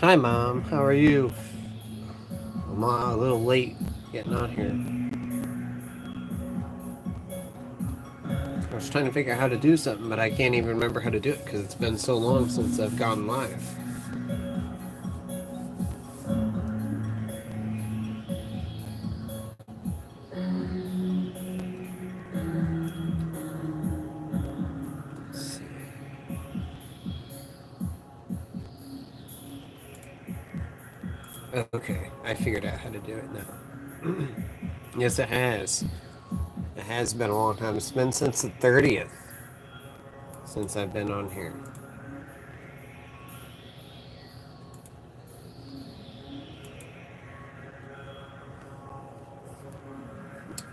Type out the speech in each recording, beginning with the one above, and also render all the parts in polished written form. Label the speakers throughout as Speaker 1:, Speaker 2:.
Speaker 1: Hi, Mom. How are you? I'm a little late getting on here. I was trying to figure out how to do something, but I can't even remember how to do it because it's been so long since I've gone live. Let's see. Okay, I figured out how to do it now. Yes, it has. It has been a long time. It's been since the 30th since I've been on here.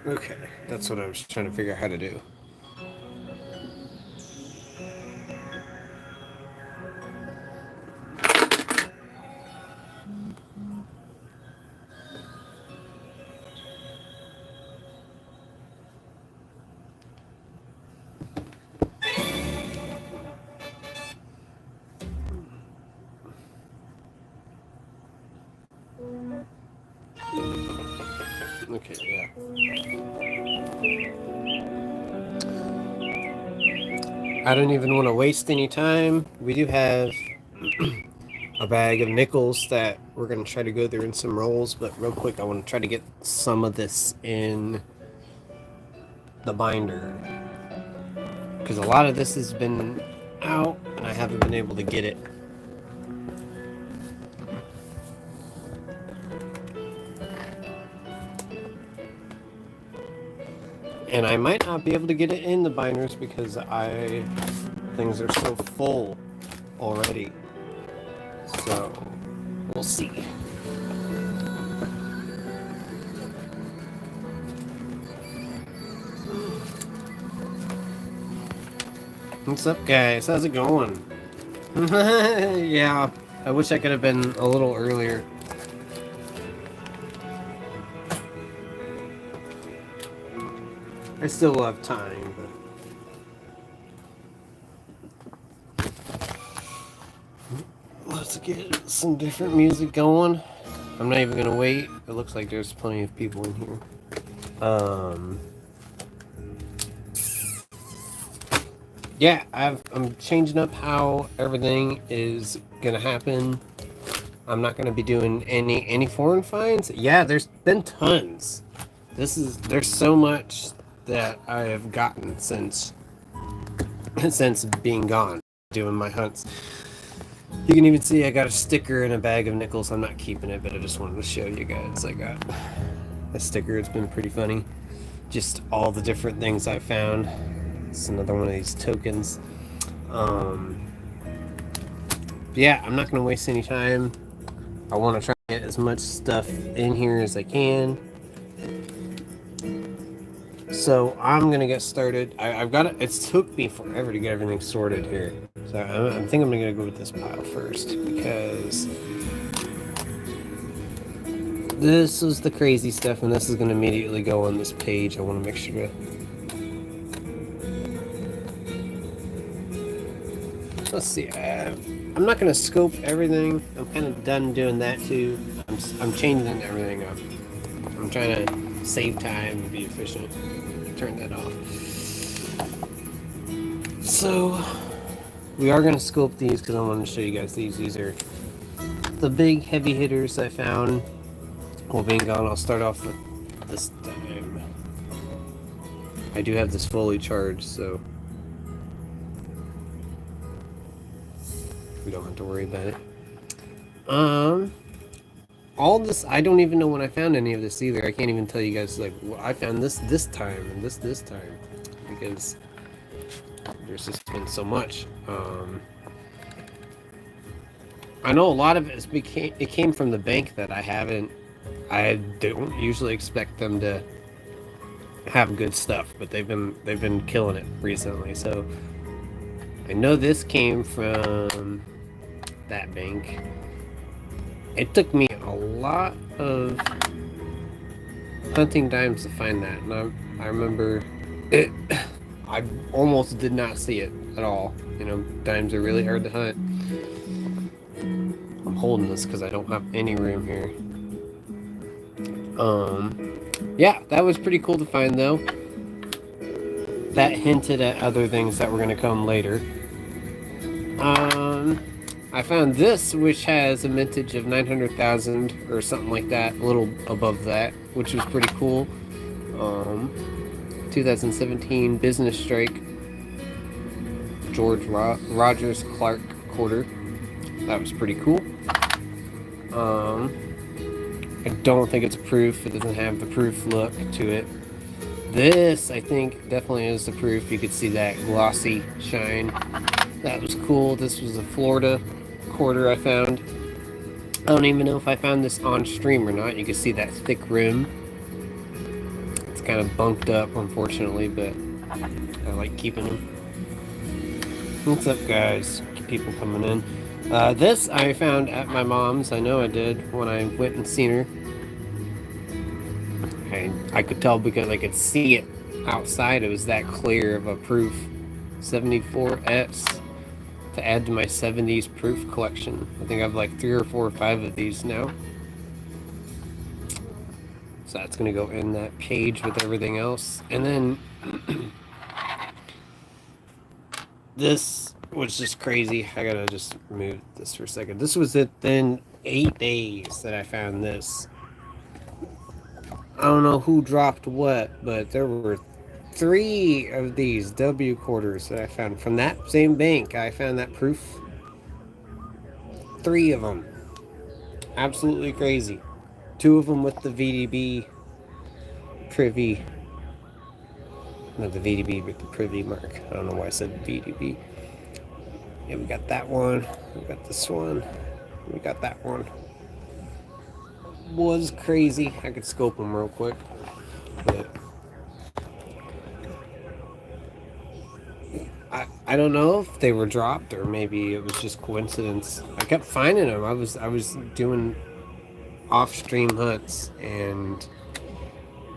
Speaker 1: Okay, that's what I was trying to figure out how to do. Okay, yeah. I don't even want to waste any time. We do have a bag of nickels that we're going to try to go through in some rolls, but real quick, I want to try to get some of this in the binder because a lot of this has been out and I haven't been able to get it. And I might not be able to get it in the binders because things are so full already. So we'll see. What's up, guys? How's it going? Yeah, I wish I could have been a little earlier. I still have time, but let's get some different music going. I'm not even gonna wait. It looks like there's plenty of people in here. Yeah, I'm changing up how everything is gonna happen. I'm not gonna be doing any foreign finds. Yeah, there's been tons. There's so much that I have gotten since since being gone doing my hunts. You can even see I got a sticker and a bag of nickels. I'm not keeping it, but I just wanted to show you guys. I got a sticker. It's been pretty funny. Just all the different things I found. It's another one of these tokens. Um, yeah, I'm not going to waste any time. I want to try to get as much stuff in here as I can. So I'm gonna get started. I've got it. It's took me forever to get everything sorted here. So I think I'm gonna go with this pile first because this is the crazy stuff, and this is gonna immediately go on this page. I want to make sure to. Let's see. I'm not gonna scope everything. I'm kind of done doing that too. I'm changing everything up. I'm trying to save time and be efficient. Turn that off. So we are going to scope these because I want to show you guys these. These are the big heavy hitters I found while being gone. I'll start off with this time. I do have this fully charged, so we don't have to worry about it. All this, I don't even know when I found any of this either. I can't even tell you guys, like, well, I found this time and this time because there's just been so much. I know a lot of it came from the bank that I don't usually expect them to have good stuff, but they've been killing it recently. So I know this came from that bank. It took me a lot of hunting dimes to find that, and I remember it. I almost did not see it at all. You know, dimes are really hard to hunt. I'm holding this because I don't have any room here. Yeah, that was pretty cool to find though. That hinted at other things that were going to come later. I found this, which has a mintage of 900,000 or something like that, a little above that, which was pretty cool. 2017 Business Strike, George Rogers Clark quarter. That was pretty cool. I don't think it's a proof. It doesn't have the proof look to it. This, I think, definitely is the proof. You could see that glossy shine. That was cool. This was a Florida quarter I found. I don't even know if I found this on stream or not. You can see that thick rim. It's kind of bunked up, unfortunately, but I like keeping them. What's up, guys? Keep people coming in. This I found at my mom's. I know I did when I went and seen her. I could tell because I could see it outside. It was that clear of a proof. 74S to add to my 70s proof collection. I think I have like 3 or 4 or 5 of these now. So that's going to go in that page with everything else. And then this was just crazy. I gotta just move this for a second. This was within 8 days that I found this. I don't know who dropped what, but there were 3 of these W quarters that I found from that same bank. I found that proof. 3 of them. Absolutely crazy. 2 of them with the VDB privy. Not the VDB, but the privy mark. I don't know why I said VDB. Yeah, we got that one. We got this one. We got that one. Was crazy. I could scope them real quick. But I don't know if they were dropped or maybe it was just coincidence. I kept finding them. I was doing off-stream hunts and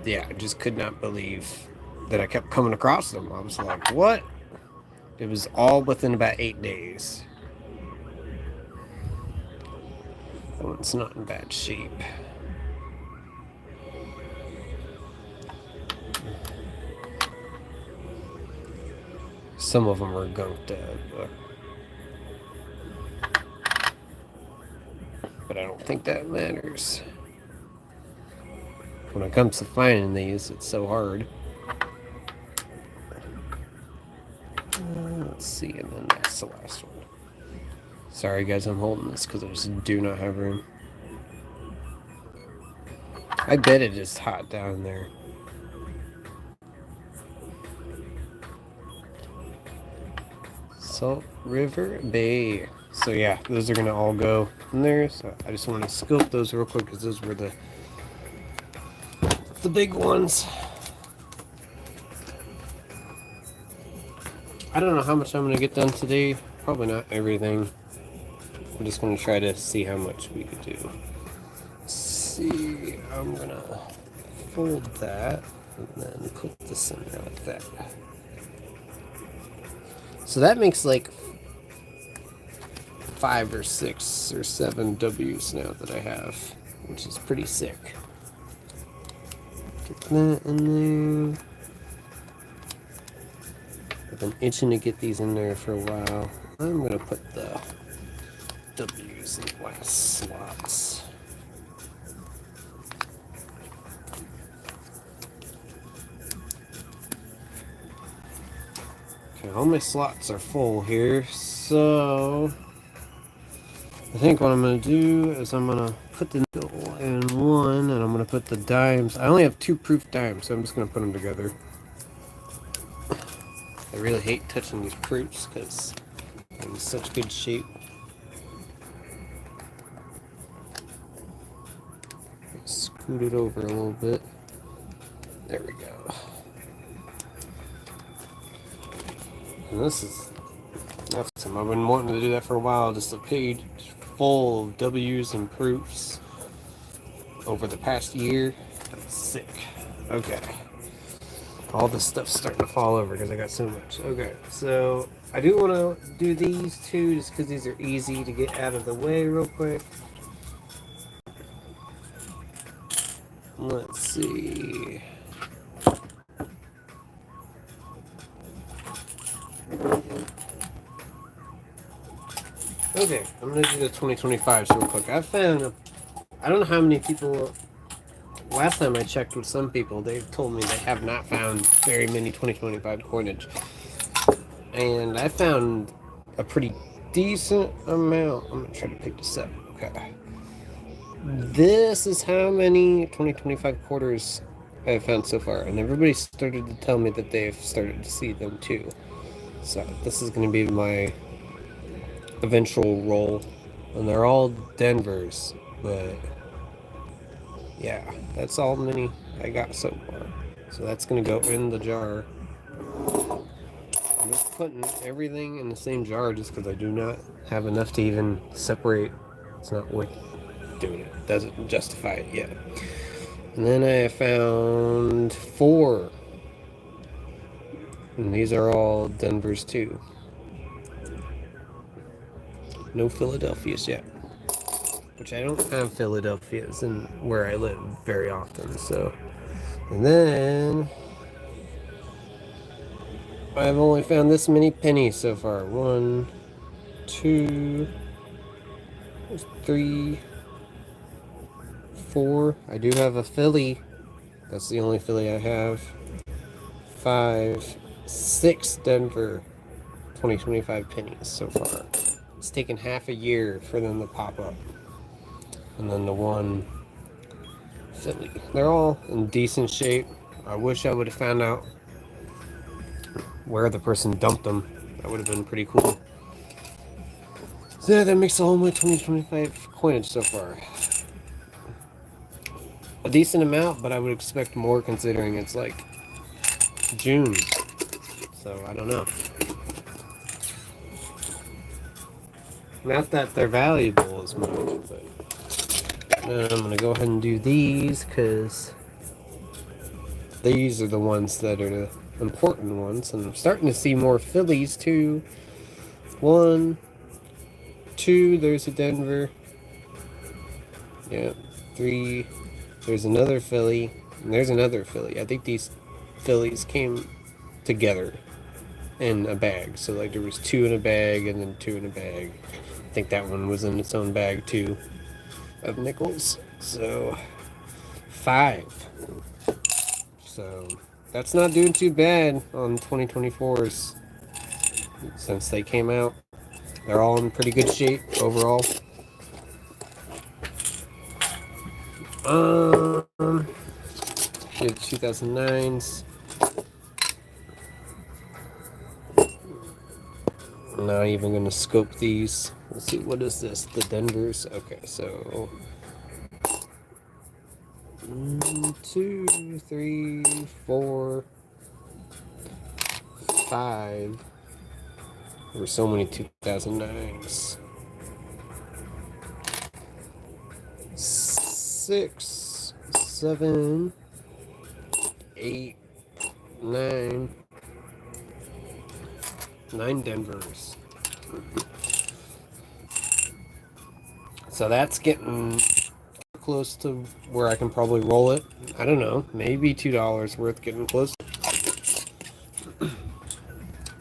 Speaker 1: yeah, I just could not believe that I kept coming across them. I was like, what? It was all within about 8 days. That one's not in bad shape. Some of them are gunked up, but I don't think that matters. When it comes to finding these, it's so hard. Let's see, and then that's the last one. Sorry guys, I'm holding this because I just do not have room. I bet it is hot down there. Salt River Bay. So yeah, those are gonna all go in there. So I just want to scope those real quick because those were the big ones. I don't know how much I'm gonna get done today. Probably not everything. I'm just gonna try to see how much we could do. Let's see, I'm gonna fold that and then put this in there like that. So that makes like 5 or 6 or 7 W's now that I have, which is pretty sick. Get that in there. I've been itching to get these in there for a while. I'm gonna put the W's in the last slots. Okay, all my slots are full here, so I think what I'm going to do is I'm going to put the nickel in one, and I'm going to put the dimes. I only have 2 proof dimes, so I'm just going to put them together. I really hate touching these proofs because they're in such good shape. Scoot it over a little bit. There we go. And this is awesome. I've been wanting to do that for a while. Just a page full of W's and proofs over the past year. That's sick. Okay. All this stuff's starting to fall over because I got so much. Okay, so I do want to do these two just because these are easy to get out of the way real quick. Let's see. Okay, I'm gonna do the 2025s real quick. I don't know how many people. Last time I checked with some people, they told me they have not found very many 2025 coinage, and I found a pretty decent amount. I'm gonna try to pick this up. Okay, this is how many 2025 quarters I've found so far, and everybody started to tell me that they've started to see them too. So this is gonna be my eventual roll, and they're all Denvers, but yeah, that's all many I got so far. So that's gonna go in the jar. I'm just putting everything in the same jar just because I do not have enough to even separate. It's not worth doing it. It doesn't justify it yet. And then I found 4. And these are all Denvers too. No Philadelphia's yet. Which I don't have Philadelphia's in where I live very often, so. And then I've only found this many pennies so far. 1, 2, 3, 4. I do have a Philly. That's the only Philly I have. 5, 6 Denver 2025 pennies so far. It's taken half a year for them to pop up. And then the 1 Philly. They're all in decent shape. I wish I would have found out where the person dumped them. That would have been pretty cool. So yeah, that makes all my 2025 coinage so far. A decent amount, but I would expect more considering it's like June. So I don't know. Not that they're valuable as much, but I'm going to go ahead and do these because these are the ones that are the important ones. And I'm starting to see more Phillies too. 1, 2, there's a Denver. Yeah, 3, there's another Philly. And there's another Philly. I think these Phillies came together in a bag. So like there was 2 in a bag and then 2 in a bag. I think that one was in its own bag too of nickels. So 5. So that's not doing too bad on 2024s since they came out. They're all in pretty good shape overall. The 2009s. I'm not even going to scope these. Let's see, what is this? The Denvers. Okay, so 1, 2, 3, 4, 5. There were so many 2009s. 6, 7, 8, 9. 9 Denvers. So that's getting close to where I can probably roll it. I don't know, maybe $2 worth getting close.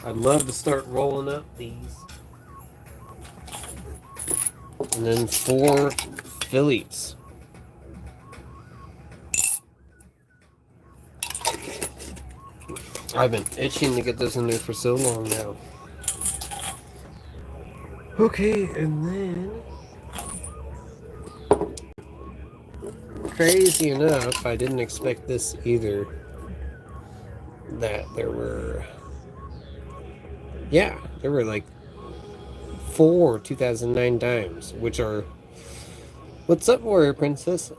Speaker 1: I'd love to start rolling up these. And then 4 Phillies. I've been itching to get this in there for so long now. Okay, and then crazy enough, I didn't expect this either. That there were like 4 2009 dimes, which are what's up, Warrior Princess.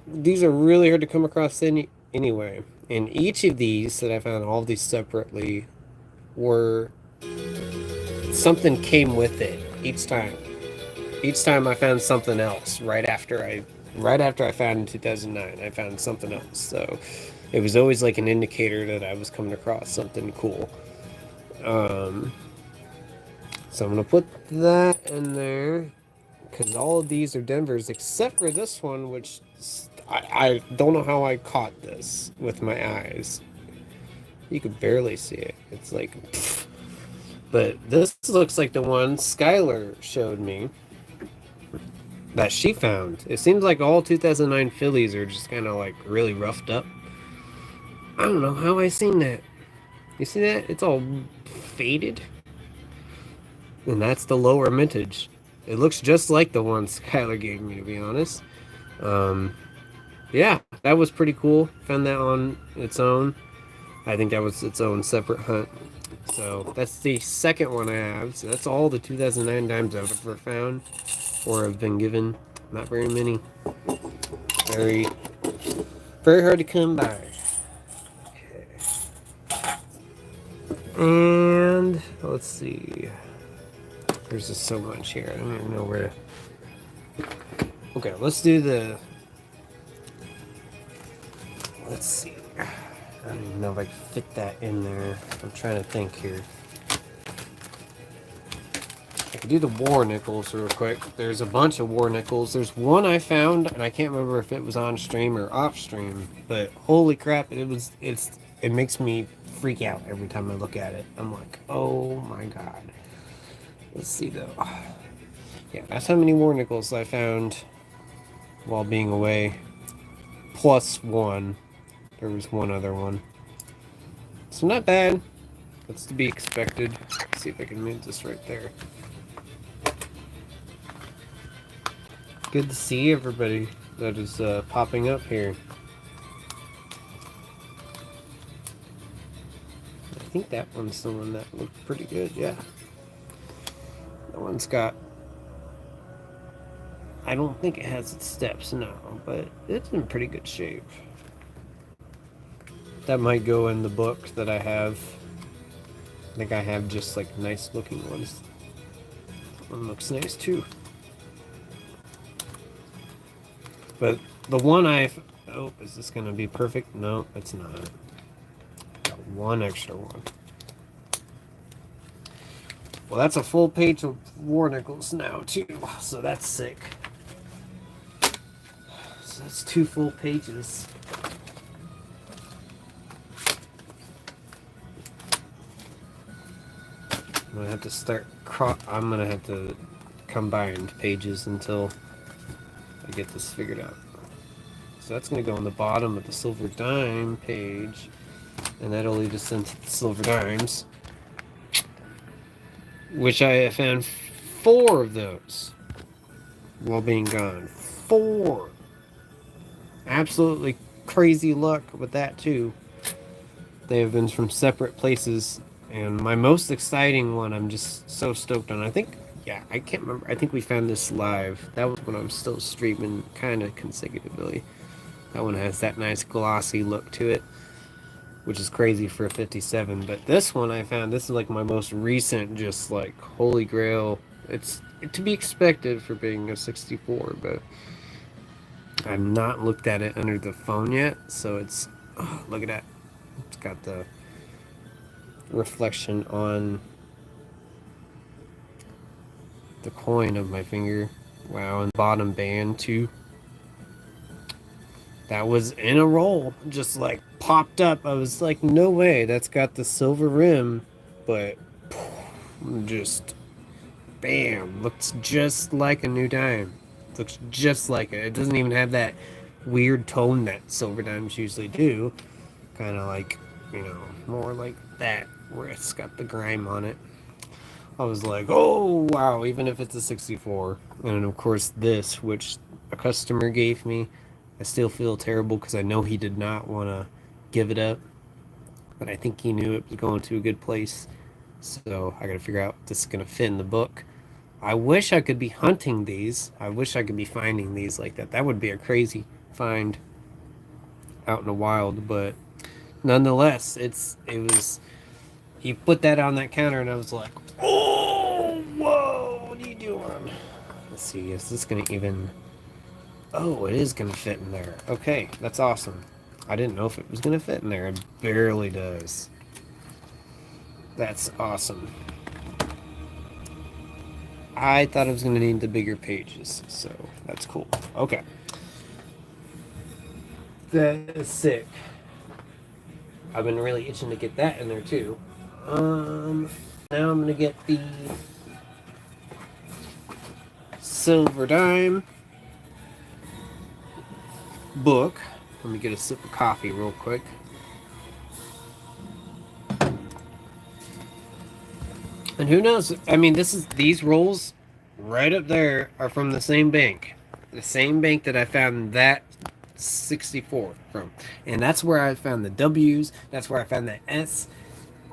Speaker 1: These are really hard to come across anyway. And each of these that I found, all of these separately, were something came with it each time. Each time I found something else right after I found in 2009, I found something else. So it was always like an indicator that I was coming across something cool. So I'm gonna put that in there because all of these are Denvers except for this one, which I don't know how I caught this with my eyes. You could barely see it. It's like, pfft. But this looks like the one Skylar showed me that she found. It seems like all 2009 Phillies are just kind of like really roughed up. I don't know how I seen that. You see that? It's all faded. And that's the lower mintage. It looks just like the one Skylar gave me, to be honest. Yeah, that was pretty cool. Found that on its own. I think that was its own separate hunt. So that's the second one I have. So that's all the 2009 dimes I've ever found or have been given. Not very many. Very, very hard to come by. Okay. And let's see. There's just so much here. I don't even know where to. Okay, let's do the. Let's see. I don't even know if I can fit that in there. I'm trying to think here. I could do the war nickels real quick. There's a bunch of war nickels. There's one I found, and I can't remember if it was on stream or off stream. But holy crap, it makes me freak out every time I look at it. I'm like, oh my god. Let's see though. Yeah, that's how many war nickels I found while being away. Plus one. There was one other one. So not bad. That's to be expected. Let's see if I can move this right there. Good to see everybody that is popping up here. I think that one's the one that looked pretty good, yeah. That one's got... I don't think it has its steps now, but it's in pretty good shape. That might go in the book that I have. I think I have just like nice looking ones. That one looks nice too. But the one oh, is this gonna be perfect? No, it's not. Got one extra one. Well, that's a full page of war nickels now too, so that's sick. So that's 2 full pages. I'm gonna have to start I'm gonna have to combine pages until I get this figured out. So that's gonna go on the bottom of the silver dime page, and that'll lead us into the silver dimes, which I found 4 of those while being gone. 4. Absolutely crazy luck with that too. They have been from separate places. And my most exciting one, I'm just so stoked on. I think, yeah, I can't remember. I think we found this live. That was when I was still streaming kind of consecutively. That one has that nice glossy look to it, which is crazy for a 57. But this one I found, this is like my most recent, just like holy grail. It's to be expected for being a 64, but I've not looked at it under the phone yet. So it's, oh, look at that. It's got the reflection on the coin of my finger. Wow, and bottom band too. That was in a roll, just like popped up. I was like, no way, that's got the silver rim, but just bam, looks just like a new dime. Looks just like it. It doesn't even have that weird tone that silver dimes usually do. Kind of like, you know, more like that, where it's got the grime on it. I was like, oh wow, even if it's a 64. And of course this, which a customer gave me, I still feel terrible because I know he did not want to give it up, but I think he knew it was going to a good place. So I gotta figure out if this is gonna fit in the book. I wish I could be hunting these. I wish I could be finding these like that. That would be a crazy find out in the wild, but nonetheless, it was, he put that on that counter and I was like, oh, whoa, what are you doing? Let's see, is this gonna even, oh, it is gonna fit in there. Okay, that's awesome. I didn't know if it was gonna fit in there. It barely does. That's awesome. I thought I was going to need the bigger pages, so that's cool. Okay. That is sick. I've been really itching to get that in there too. Now I'm going to get the silver dime book. Let me get a sip of coffee real quick. And who knows? I mean, these rolls right up there are from the same bank. The same bank that I found that 64 from. And that's where I found the W's. That's where I found the S.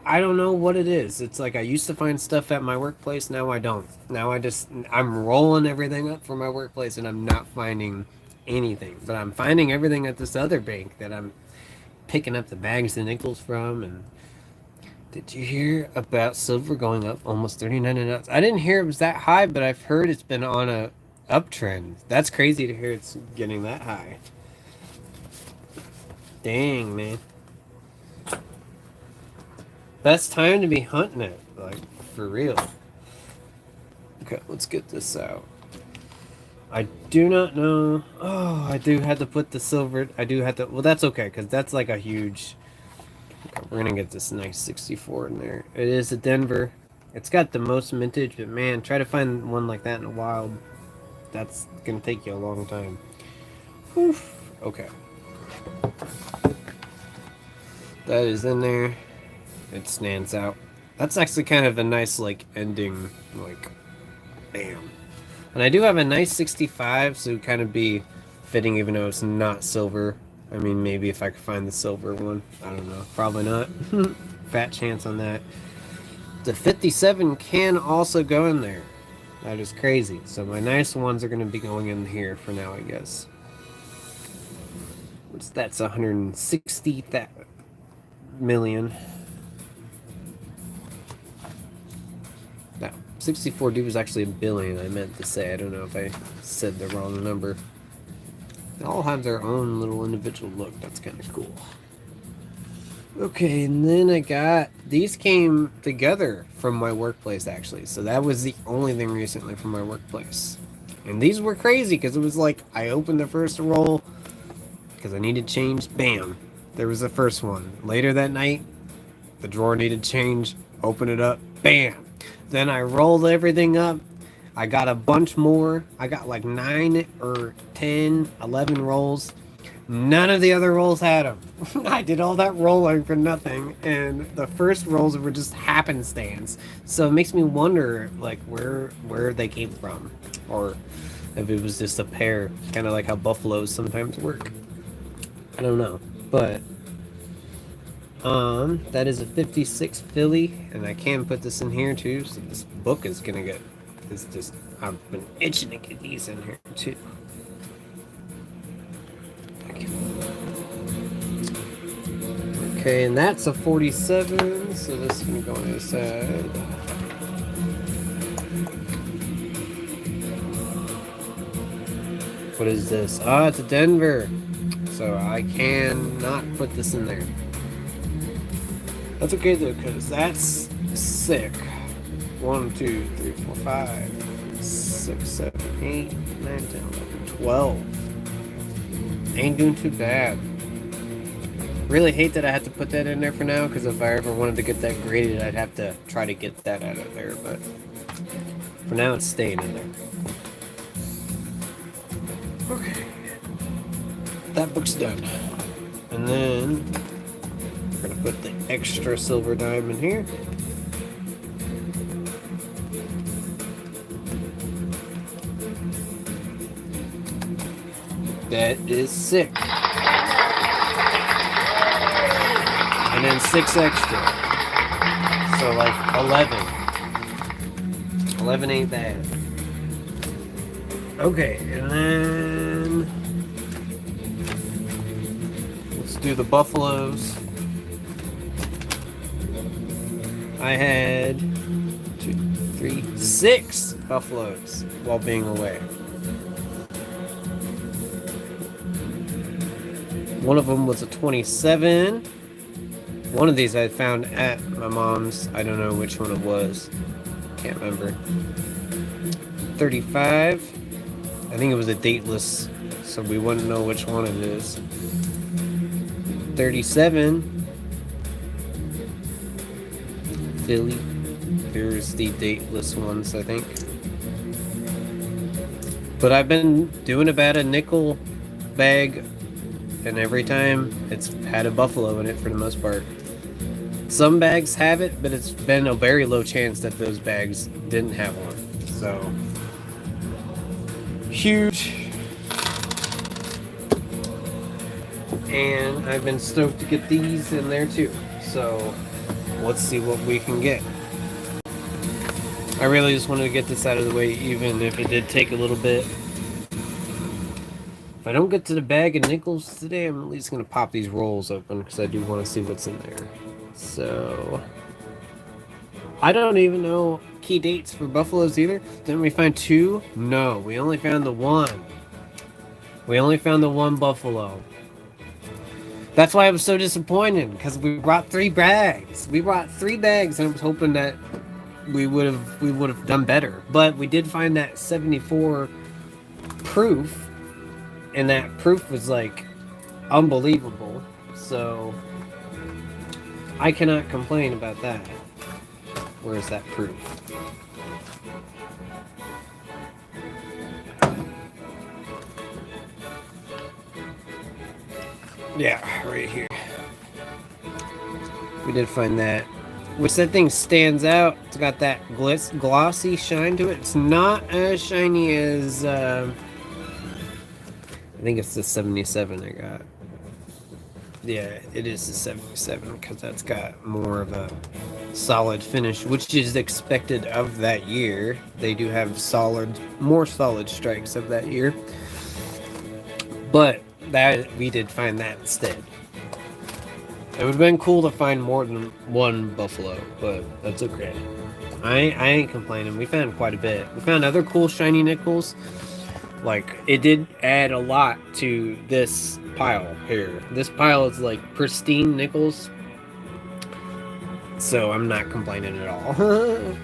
Speaker 1: I don't know what it is. It's like I used to find stuff at my workplace. Now I don't. Now I'm rolling everything up for my workplace and I'm not finding anything. But I'm finding everything at this other bank that I'm picking up the bags and nickels from. And did you hear about silver going up almost 39 an ounce? I didn't hear it was that high, but I've heard it's been on a uptrend. That's crazy to hear it's getting that high. Dang, man. Best time to be hunting it, like, for real. Okay, let's get this out. I do not know. Oh, I do have to put the silver. I do have to. Well, that's okay, because that's like a huge. Okay, we're gonna get this nice 64 in there. It is a Denver. It's got the most mintage, but man, try to find one like that in the wild. That's gonna take you a long time. Oof. Okay. That is in there. It stands out. That's actually kind of a nice, like, ending, like, bam. And I do have a nice 65, so it'd kind of be fitting even though it's not silver. I mean, maybe if I could find the silver one. I don't know. Probably not. Fat chance on that. The 57 can also go in there. That is crazy. So my nice ones are going to be going in here for now, I guess. That's 160 million. No, 64 D was actually a billion, I meant to say. I don't know if I said the wrong number. They all have their own little individual look. That's kind of cool. Okay, and then I got... These came together from my workplace, actually. So that was the only thing recently from my workplace. And these were crazy, because it was like, I opened the first roll, because I needed change. Bam! There was the first one. Later that night, the drawer needed change. Open it up. Bam! Then I rolled everything up. I got a bunch more. I got like 9 or 10, 11 rolls. None of the other rolls had them. I did all that rolling for nothing, and the first rolls were just happenstance. So it makes me wonder, like, where they came from, or if it was just a pair, kind of like how buffaloes sometimes work. I don't know, but that is a 56 Philly, and I can put this in here too. So this book is gonna get. It's just I've been itching to get these in here too. Okay, and that's a 47, so this is going to go on the side. What is this? Ah, it's a Denver. So I cannot put this in there. That's okay though, because that's sick. 1, 2, 3, 4, 5, 6, 7, 8, 9, 10, 11, 12. Ain't doing too bad. Really hate that I had to put that in there for now, because if I ever wanted to get that graded, I'd have to try to get that out of there, but for now it's staying in there. Okay. That book's done. And then we're going to put the extra silver dime in here. That is sick. And then 6 extra. So like 11. 11 ain't bad. Okay, and then let's do the buffaloes. I had 2, 3, 6 buffaloes while being away. One of them was a 27. One of these I found at my mom's. I don't know which one it was. Can't remember. 35. I think it was a dateless, so we wouldn't know which one it is. 37. Philly. Here's the dateless ones, I think. But I've been doing about a nickel bag, and every time it's had a buffalo in it for the most part. Some bags have it, but it's been a very low chance that those bags didn't have one. So, huge. And I've been stoked to get these in there too. So, let's see what we can get. I really just wanted to get this out of the way, even if it did take a little bit. If I don't get to the bag of nickels today, I'm at least going to pop these rolls open, because I do want to see what's in there. So, I don't even know key dates for buffaloes either. Didn't we find 2? No, we only found the 1. We only found the 1 buffalo. That's why I was so disappointed, because we brought 3 bags. We brought 3 bags, and I was hoping that we would have done better. But we did find that 74 proof, and that proof was like unbelievable. So I cannot complain about that. Where's that proof? Yeah, right here. We did find that. Which that thing stands out. It's got that glossy shine to it. It's not as shiny as I think it's the 77 I got. Yeah, it is the 77, because that's got more of a solid finish, which is expected of that year. They do have more solid strikes of that year. But that we did find that instead. It would have been cool to find more than 1 buffalo, but that's okay. I ain't complaining. We found quite a bit. We found other cool shiny nickels. Like, it did add a lot to this pile here. This pile is like pristine nickels. So I'm not complaining at all.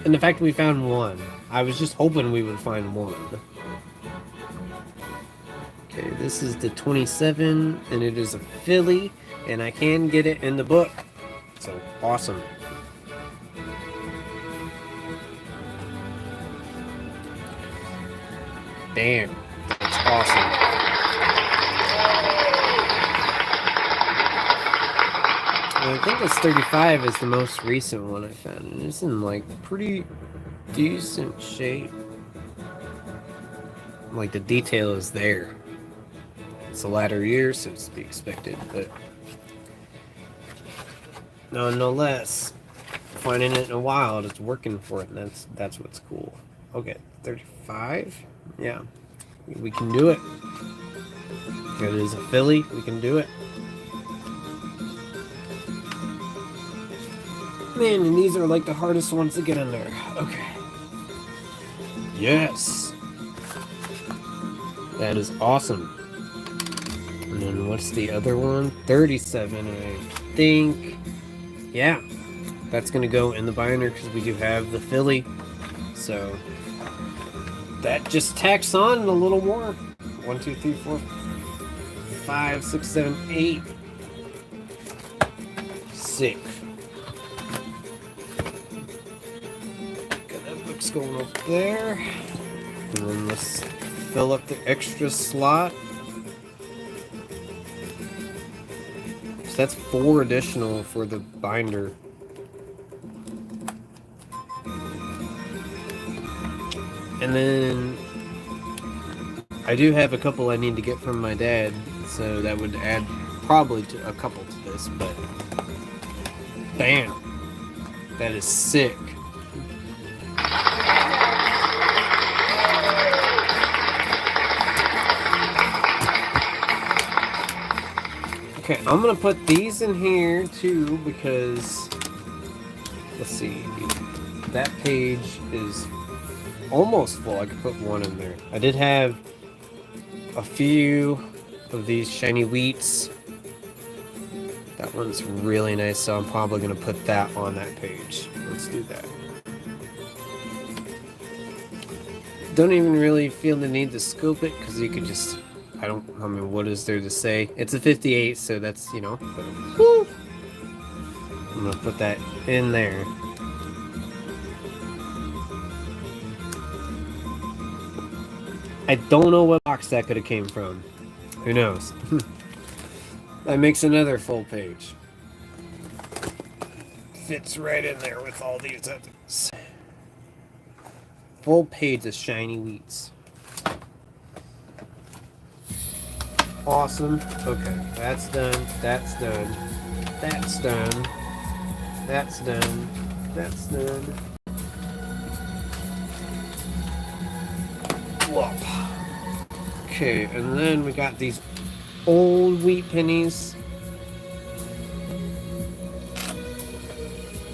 Speaker 1: And the fact we found 1. I was just hoping we would find 1. Okay, this is the 27, and it is a filly. And I can get it in the book. So, awesome. Damn. That's awesome. And I think this 35 is the most recent one I found. And it's in, like, pretty decent shape. Like, the detail is there. It's a latter year, so it's to be expected, but nonetheless, finding it in a wild, it's working for it, and that's what's cool. Okay, 35. Yeah, we can do it. It is a filly. We can do it. Man, and these are like the hardest ones to get in there. Okay. Yes. That is awesome. And then what's the other one? 37, I think. Yeah, that's going to go in the binder because we do have the filly. So that just tacks on a little more. 1, 2, 3, 4, 5, 6, 7, 8. 6. Got that book's going up there. And then let's fill up the extra slot. So that's 4 additional for the binder. And then I do have a couple I need to get from my dad, so that would add probably to a couple to this, but bam, that is sick. Okay, I'm gonna put these in here too because let's see, that page is almost full. I could put 1 in there. I did have a few of these shiny wheats That one's really nice, so I'm probably going to put that on that page. Let's do that. Don't even really feel the need to scope it, because you could just... I mean, what is there to say? It's a 58, so that's, you know... Woo! I'm going to put that in there. I don't know what box that could have came from. Who knows? That makes another full page. Fits right in there with all these others. Full page of shiny wheats. Awesome. Okay, that's done. That's done. That's done. That's done. That's done. Whoop. Okay, and then we got these old wheat pennies.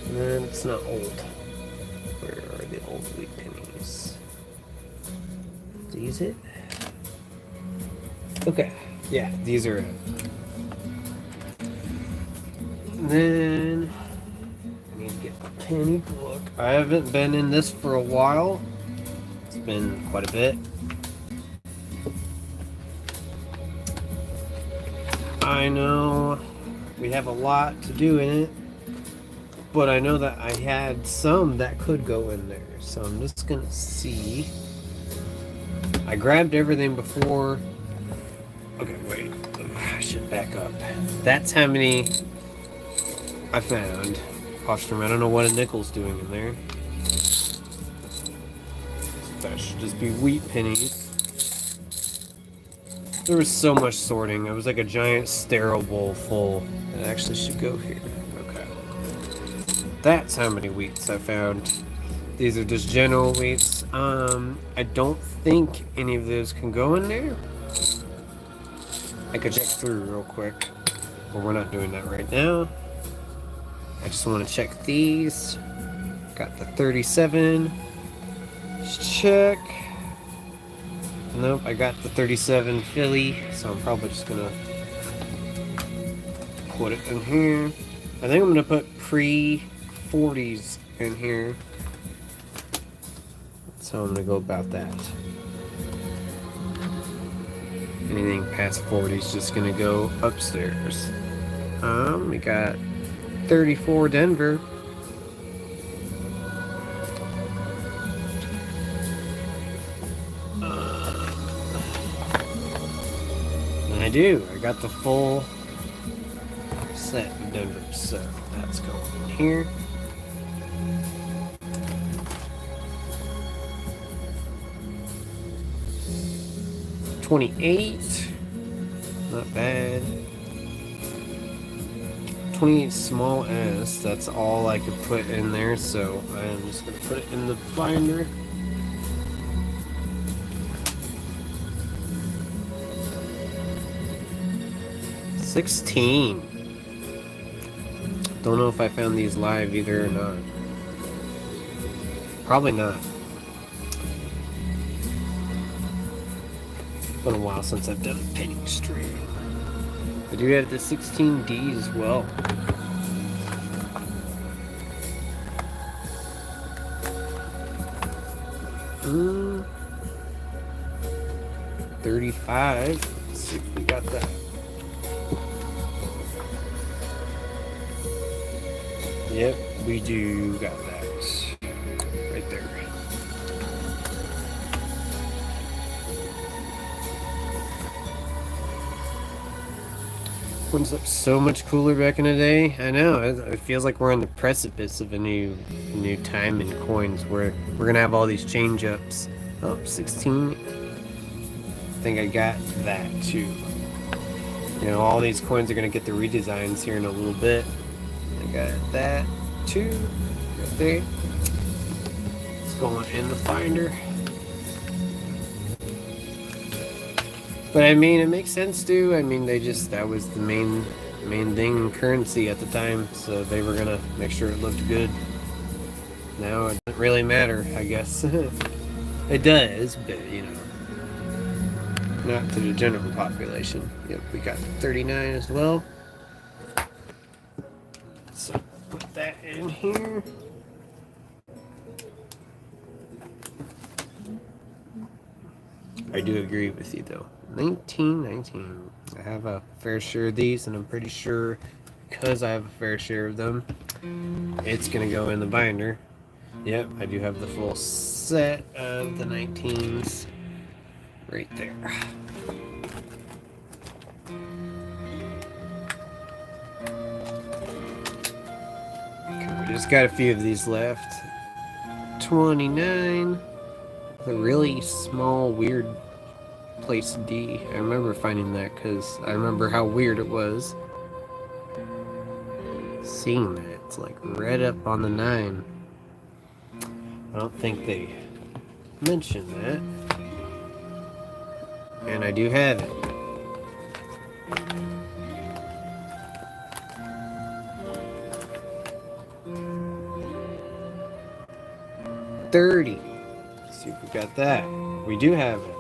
Speaker 1: And it's not old. Where are the old wheat pennies? These it? Okay, yeah, these are it. And then I need to get the penny book. I haven't been in this for a while. It's been quite a bit. I know we have a lot to do in it, but I know that I had some that could go in there, so I'm just gonna see. I grabbed everything before. Okay, wait, I should back up. That's how many I found. Ostrom, I don't know what a nickel's doing in there. That should just be wheat pennies. There was so much sorting. It was like a giant sterile bowl full. It actually should go here. Okay. That's how many wheats I found. These are just general wheats. I don't think any of those can go in there. I could check through real quick. But we're not doing that right now. I just want to check these. Got the 37. Let's check. Nope, I got the 37 Philly, so I'm probably just gonna put it in here. I think I'm gonna put pre-40s in here. So I'm gonna go about that. Anything past 40 is just gonna go upstairs. We got 34 Denver. I do. I got the full set in Denver, so that's going in here. $28, not bad. 28 small S. That's all I could put in there, so I'm just gonna put it in the binder. $16. Don't know if I found these live either or not. Probably not. It's been a while since I've done a penny stream. I do have the 16D as well. Mm. 35. Let's see if we got that. Yep, we do got that. Right there. One's up so much cooler back in the day. I know, it feels like we're on the precipice of a new time in coins where we're gonna have all these change ups. Oh, 16. I think I got that too. You know, all these coins are gonna get the redesigns here in a little bit. I got that too, right there. It's going in the binder. But I mean, it makes sense too. I mean, that was the main thing in currency at the time, so they were gonna make sure it looked good. Now it doesn't really matter, I guess. It does, but you know, not to the general population. Yep, we got 39 as well. So put that in here. I do agree with you though. 1919. I have a fair share of these, and I'm pretty sure because I have a fair share of them, it's gonna go in the binder. Yep, I do have the full set of the 19s right there. Okay, we just got a few of these left. 29. The really small, weird place D. I remember finding that because I remember how weird it was. Seeing that, it's like right up on the 9. I don't think they mentioned that. And I do have it. $30. Let's see if we got that. We do have it.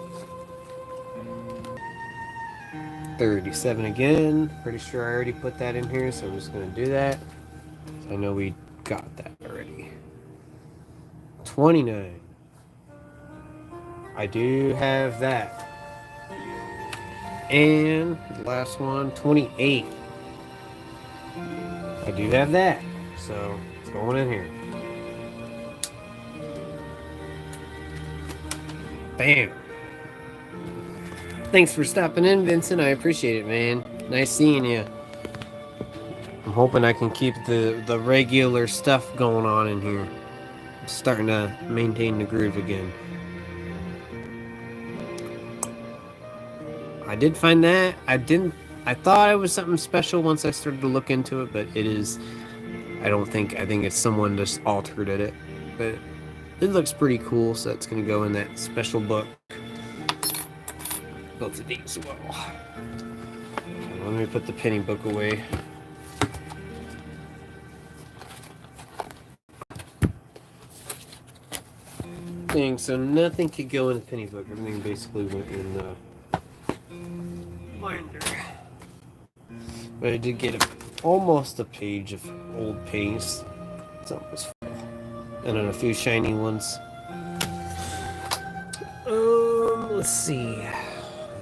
Speaker 1: 37 again. Pretty sure I already put that in here, so I'm just going to do that. So I know we got that already. 29. I do have that. And the last one, 28. I do have that. So it's going in here. Bam. Thanks for stopping in, Vincent. I appreciate it, man. Nice seeing you. I'm hoping I can keep the regular stuff going on in here. I'm starting to maintain the groove again. I did find that. I thought it was something special once I started to look into it, but it is. I think it's someone just altered it. But it looks pretty cool, so that's going to go in that special book. Both of these well. Okay, let me put the penny book away. So nothing could go in the penny book. Everything basically went in the binder. But I did get almost a page of old pennies. Something was full. And then a few shiny ones. Let's see.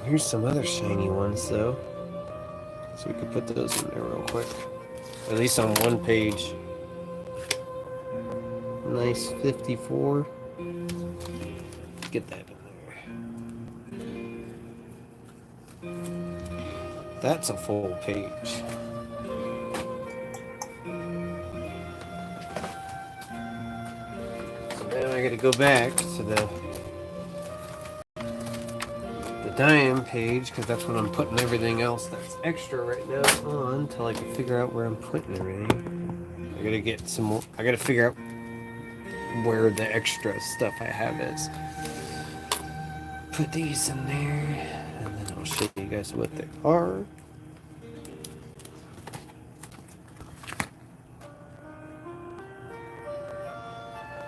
Speaker 1: Here's some other shiny ones though. So we could put those in there real quick. At least on one page. Nice 54. Get that in there. That's a full page. So now I gotta go back to the dime page because that's when I'm putting everything else that's extra right now on until I can figure out where I'm putting everything. I gotta get some more. I gotta figure out where the extra stuff I have is. Put these in there, and then I'll show you guys what they are.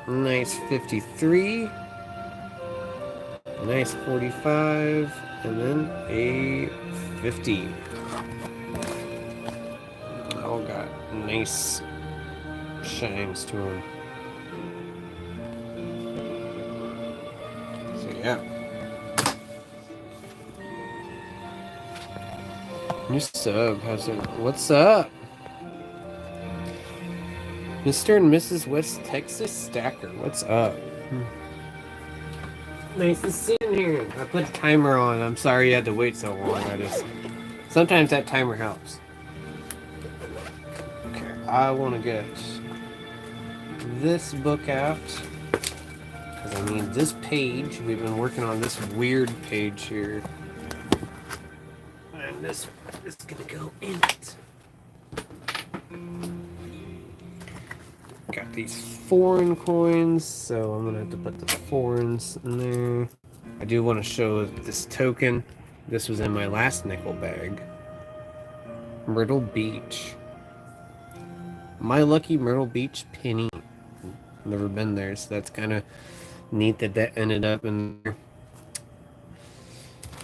Speaker 1: Nice 53. Nice 45. And then a 50. All got nice shines to them. So yeah. New sub, what's up? Mr. and Mrs. West Texas Stacker, what's up? Nice to see you here. I put a timer on. I'm sorry you had to wait so long. Sometimes that timer helps. Okay, I want to get this book out because I need this page. We've been working on this weird page here. And this is gonna go in it. Got these foreign coins, so I'm gonna have to put the foreigns in there. I do want to show this token. This was in my last nickel bag. Myrtle Beach. My lucky Myrtle Beach penny. Never been there, so that's kind of neat that ended up in there.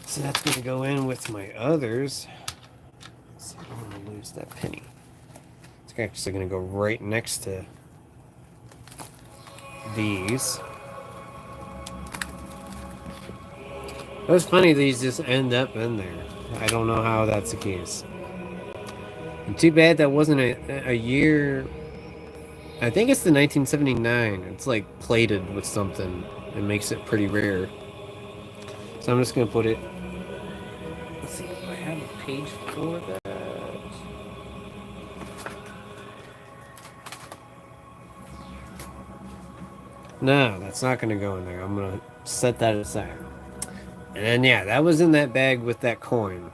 Speaker 1: So that's going to go in with my others. So I don't want to lose that penny. It's actually going to go right next to these. It was funny these just end up in there. I don't know how that's the case. And too bad that wasn't a year. I think it's the 1979. It's like plated with something. It makes it pretty rare. So I'm just going to put it. Let's see if I have a page for that. No, that's not going to go in there. I'm going to set that aside. And then, yeah, that was in that bag with that coin.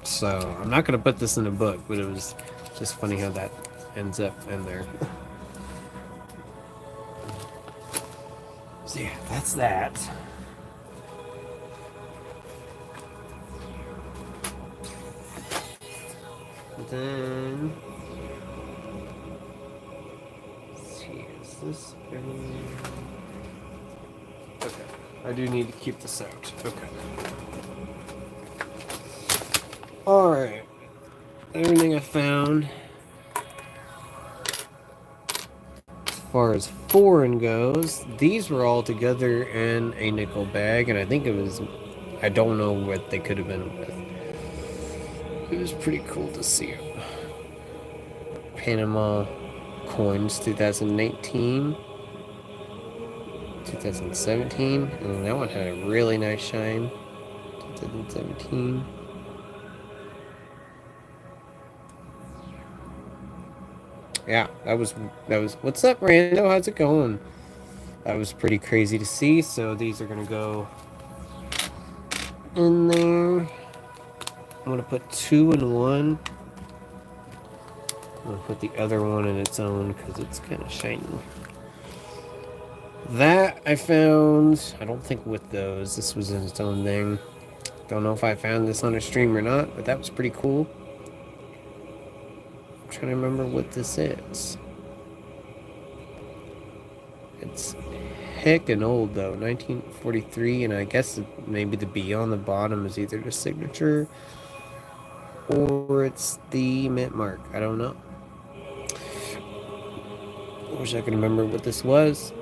Speaker 1: So I'm not going to put this in a book, but it was just funny how that ends up in there. So yeah, that's that. Then, let's see, is this everything? Okay, I do need to keep this out. Okay. Alright, everything I found. As far as foreign goes, these were all together in a nickel bag, and I think it was, I don't know what they could have been with. It was pretty cool to see it. Panama coins 2019, 2017, and that one had a really nice shine. 2017. Yeah, that was. What's up, Rando? How's it going? That was pretty crazy to see. So these are gonna go in there. I'm gonna put 2 in one. I'm gonna put the other one in its own because it's kind of shiny. That I found. I don't think with those. This was in its own thing. Don't know if I found this on a stream or not, but that was pretty cool. I'm trying to remember what this is. It's heckin' old though, 1943, and I guess maybe the B on the bottom is either the signature or it's the mint mark. I don't know. I wish I could remember what this was.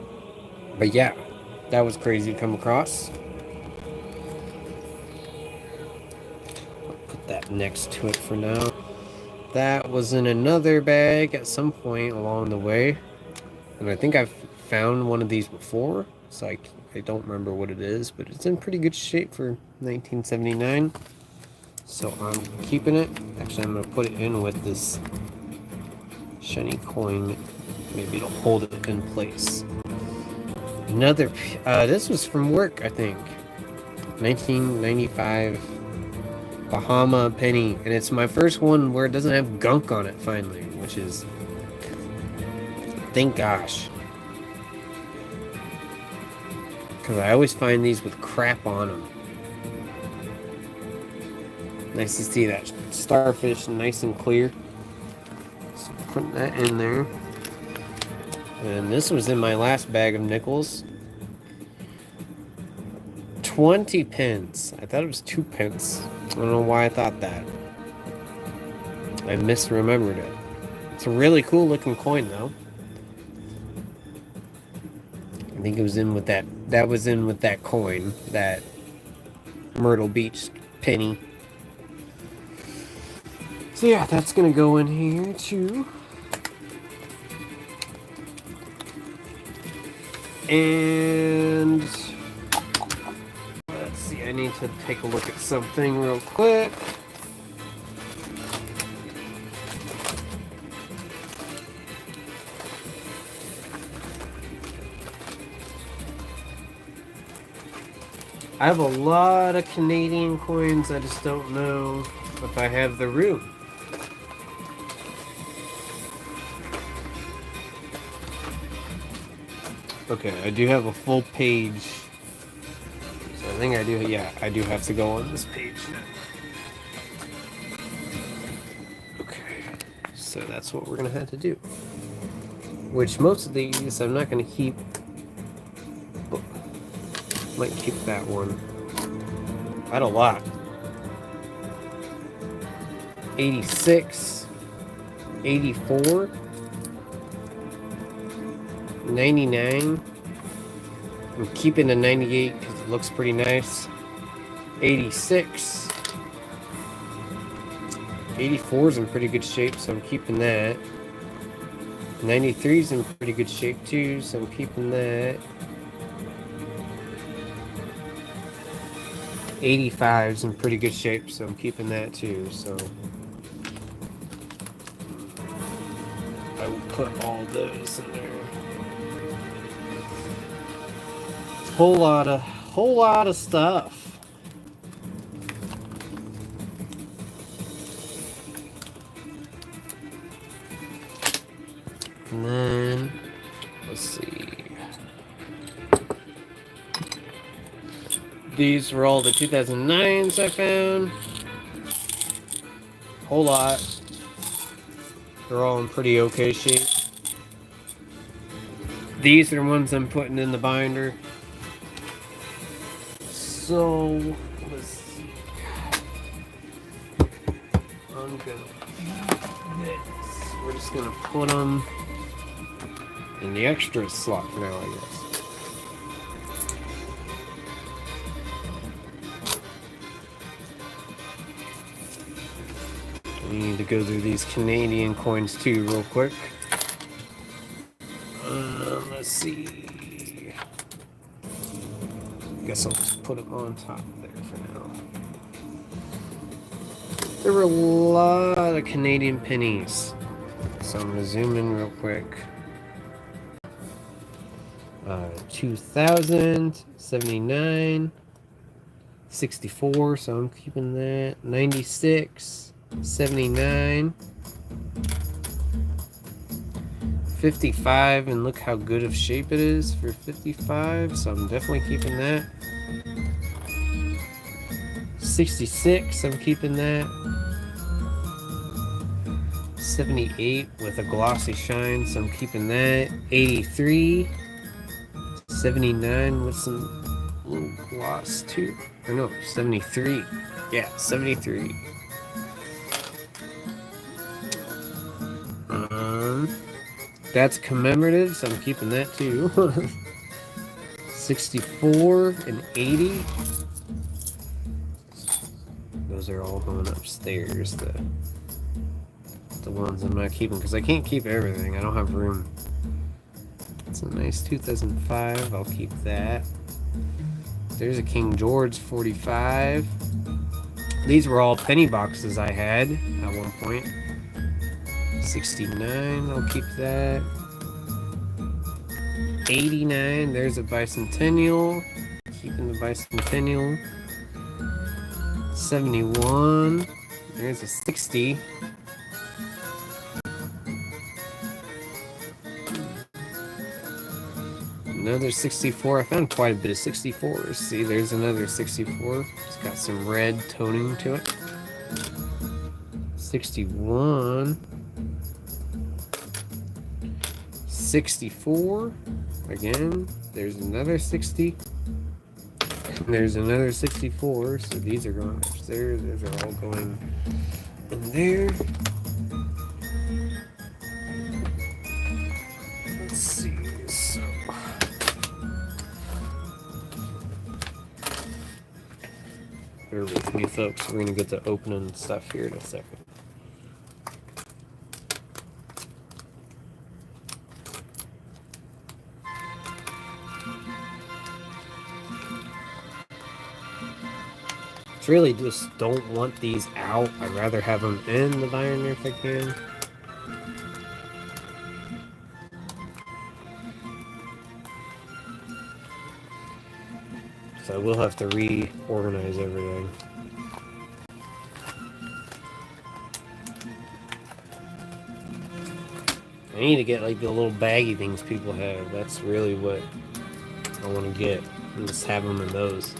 Speaker 1: But yeah, that was crazy to come across. I'll put that next to it for now. That was in another bag at some point along the way. And I think I've found one of these before. So I don't remember what it is, but it's in pretty good shape for 1979. So I'm keeping it. Actually, I'm going to put it in with this shiny coin. Maybe it'll hold it in place. Another, this was from work, I think. 1995 Bahama penny. And it's my first one where it doesn't have gunk on it finally, which is, thank gosh. Because I always find these with crap on them. Nice to see that starfish nice and clear. So put that in there. And this was in my last bag of nickels. 20 pence. I thought it was 2 pence. I don't know why I thought that. I misremembered it. It's a really cool looking coin though. I think it was in with that. That was in with that coin. That Myrtle Beach penny. So yeah, that's gonna go in here too. And let's see, I need to take a look at something real quick. I have a lot of Canadian coins, I just don't know if I have the room. Okay, I do have a full page. So I think I do, yeah, I do have to go on this page now. Okay, so that's what we're gonna have to do. Which most of these I'm not gonna keep. Oh, might keep that one. I had a lot. 86, 84. 99. I'm keeping the 98 because it looks pretty nice. 86. 84 is in pretty good shape, so I'm keeping that. 93 is in pretty good shape too, so I'm keeping that. 85 is in pretty good shape, so I'm keeping that too. So I will put all those in there. Whole lot of stuff. And then let's see. These were all the 2009s I found. Whole lot. They're all in pretty okay shape. These are the ones I'm putting in the binder. So let's see. I'm gonna this. We're just gonna put them in the extra slot for now, I guess. We need to go through these Canadian coins too, real quick. Let's see. I guess I'll just put them on top there for now. There were a lot of Canadian pennies, so I'm gonna zoom in real quick. 2000, 79, 64, so I'm keeping that. 96, 79, 55, and look how good of shape it is for 55, so I'm definitely keeping that. 66, I'm keeping that. 78 with a glossy shine, so I'm keeping that. 83, 79 with some little gloss too. Or no, 73. Yeah, 73. That's commemorative, so I'm keeping that too. 64 and 80. Those are all going upstairs. The ones I'm not keeping because I can't keep everything. I don't have room. It's a nice 2005. I'll keep that. There's a King George 45. These were all penny boxes I had at one point. 69, I'll keep that. 89, there's a bicentennial. Keeping the bicentennial. 71, there's a 60. Another 64. I found quite a bit of 64s. See, there's another 64. It's got some red toning to it. 61. 64. Again, there's another 60. There's another 64. So these are going upstairs. Those are all going in there. Let's see. So bear with me, folks. We're gonna get to opening stuff here in a second. Really just don't want these out. I'd rather have them in the binder if I can. So I will have to reorganize everything. I need to get like the little baggy things people have. That's really what I want to get. And just have them in those.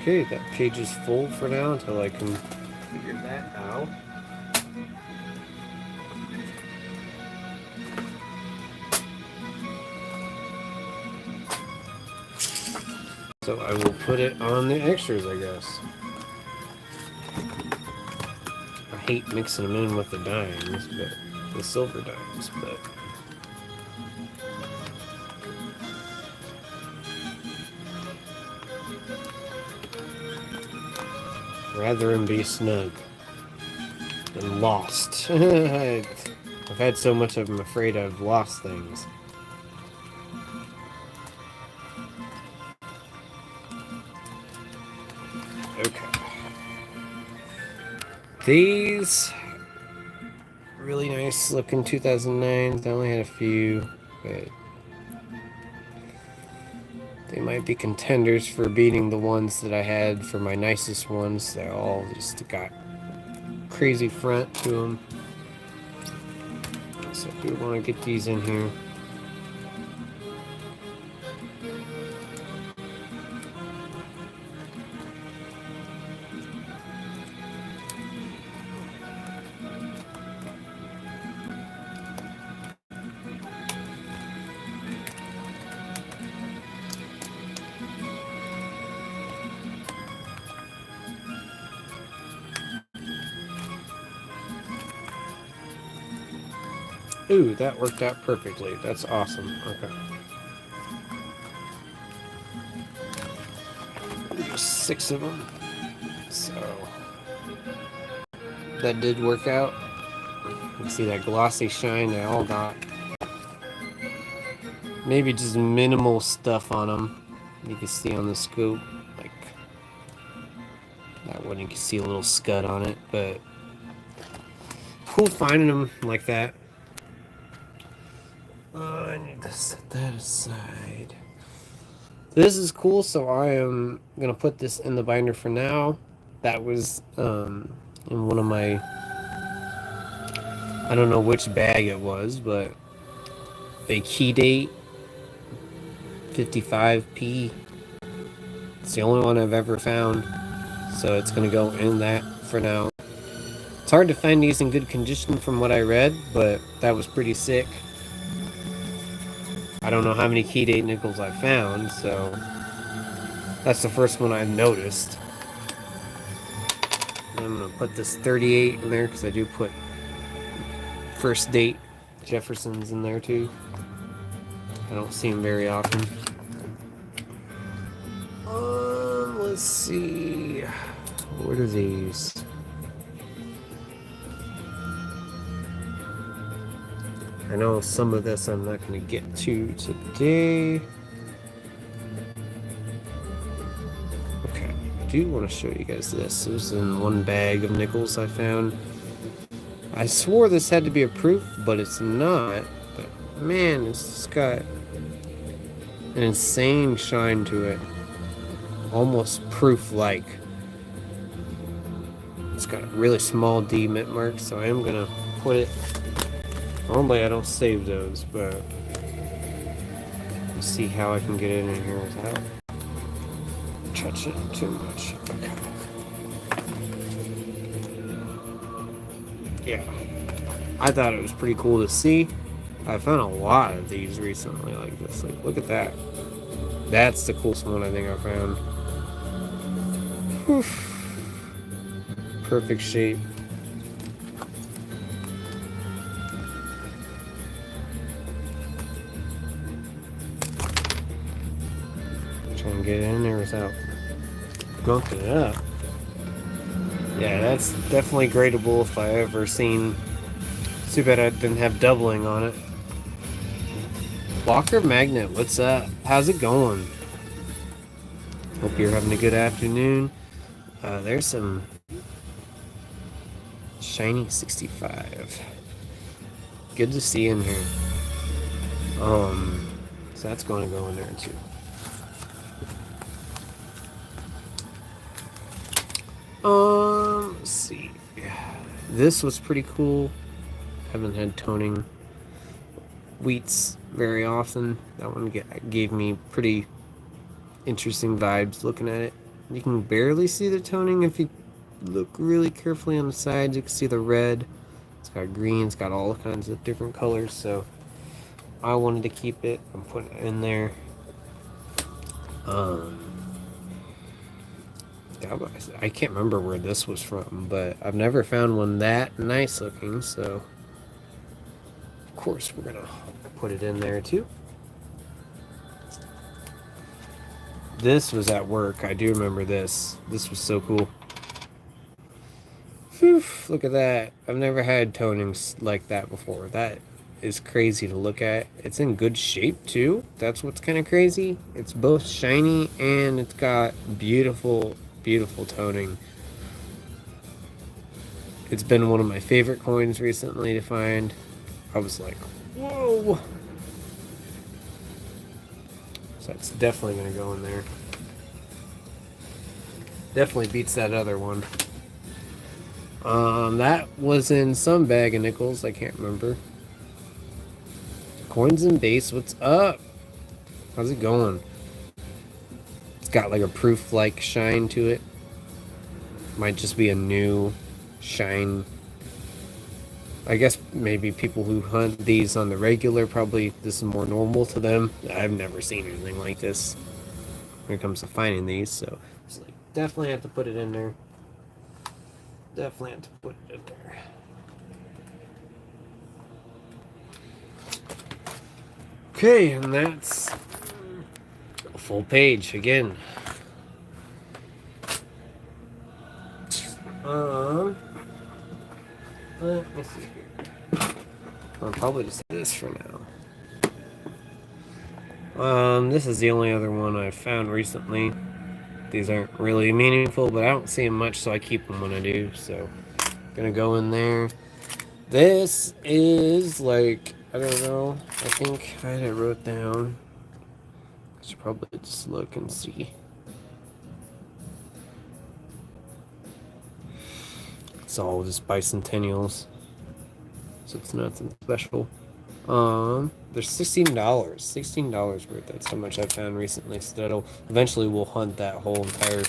Speaker 1: Okay, that page is full for now until I can figure that out. So I will put it on the extras, I guess. hate mixing them in with the dimes, but the silver dimes, but rather than be snug than lost. I've had so much of them afraid I've lost things. Okay. These really nice looking 2009s. I only had a few, but they might be contenders for beating the ones that I had for my nicest ones. They all just got crazy front to them. So we want to get these in here. Ooh, that worked out perfectly. That's awesome. Okay. Just 6 of them. So that did work out. You can see that glossy shine they all got. Maybe just minimal stuff on them. You can see on the scoop, like that one, you can see a little scud on it, but cool finding them like that. I need to set that aside. This is cool, so I am gonna put this in the binder for now. That was in one of my, I don't know which bag it was, but a key date 55p. It's the only one I've ever found, so it's gonna go in that for now. It's hard to find these in good condition from what I read, but that was pretty sick. I don't know how many key date nickels I found, so that's the first one I've noticed. I'm gonna put this 38 in there because I do put first date Jeffersons in there too. I don't see them very often. Let's see. What are these? I know some of this I'm not going to get to today. Okay, I do want to show you guys this. It was in one bag of nickels I found. I swore this had to be a proof, but it's not. But man, it's got an insane shine to it. Almost proof-like. It's got a really small D mint mark, so I am going to put it... Normally I don't save those, but let's see how I can get it in here without touching it too much. Okay. Yeah, I thought it was pretty cool to see. I found a lot of these recently like this. Like, look at that. That's the coolest one I think I found. Whew. Perfect shape. Try and get it in there without gunking it up. Yeah, that's definitely gradable if I ever seen. Too bad I didn't have doubling on it. Walker Magnet, what's up? How's it going? Hope you're having a good afternoon. There's some shiny 65. Good to see in here. So that's going to go in there too. Let's see. This was pretty cool. Haven't had toning wheats very often. That one gave me pretty interesting vibes looking at it. You can barely see the toning if you look really carefully on the sides. You can see the red. It's got green. It's got all kinds of different colors. So I wanted to keep it. I'm putting it in there. I can't remember where this was from, but I've never found one that nice looking, so of course we're gonna put it in there too. This was at work. I do remember this. This was so cool. Whew, look at that. I've never had tonings like that before. That is crazy to look at. It's in good shape too. That's what's kind of crazy. It's both shiny and it's got beautiful, beautiful toning. It's been one of my favorite coins recently to find. I was like, whoa. So that's definitely going to go in there. Definitely beats that other one. That was in some bag of nickels. I can't remember. Coins and base, what's up? How's it going? It's got like a proof-like shine to it. Might just be a new shine. I guess maybe people who hunt these on the regular, probably this is more normal to them. I've never seen anything like this when it comes to finding these, so it's like, definitely have to put it in there. Definitely have to put it in there. Okay, and that's a full page again. Let me see here. I'll probably just do this for now. This is the only other one I've found recently. These aren't really meaningful, but I don't see them much, so I keep them when I do. So, gonna go in there. This is like, I don't know. I think I had it wrote down. I should probably just look and see. It's all just bicentennials, so it's nothing special. They're $16. $16 worth. That's how much I found recently. So that'll eventually we'll hunt that whole entire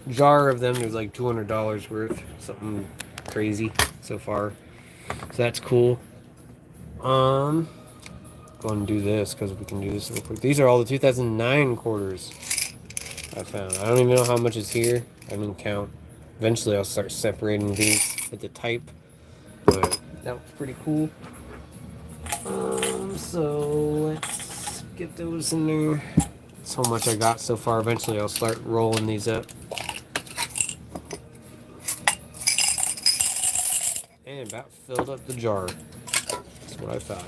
Speaker 1: jar of them. There's like $200 worth, something crazy so far. So that's cool. Go and do this because we can do this real quick. These are all the 2009 quarters I found. I don't even know how much is here. I didn't count. Eventually I'll start separating these with the type, but that was pretty cool. So let's get those in there. That's how much I got so far. Eventually I'll start rolling these up. And about filled up the jar. That's what I thought.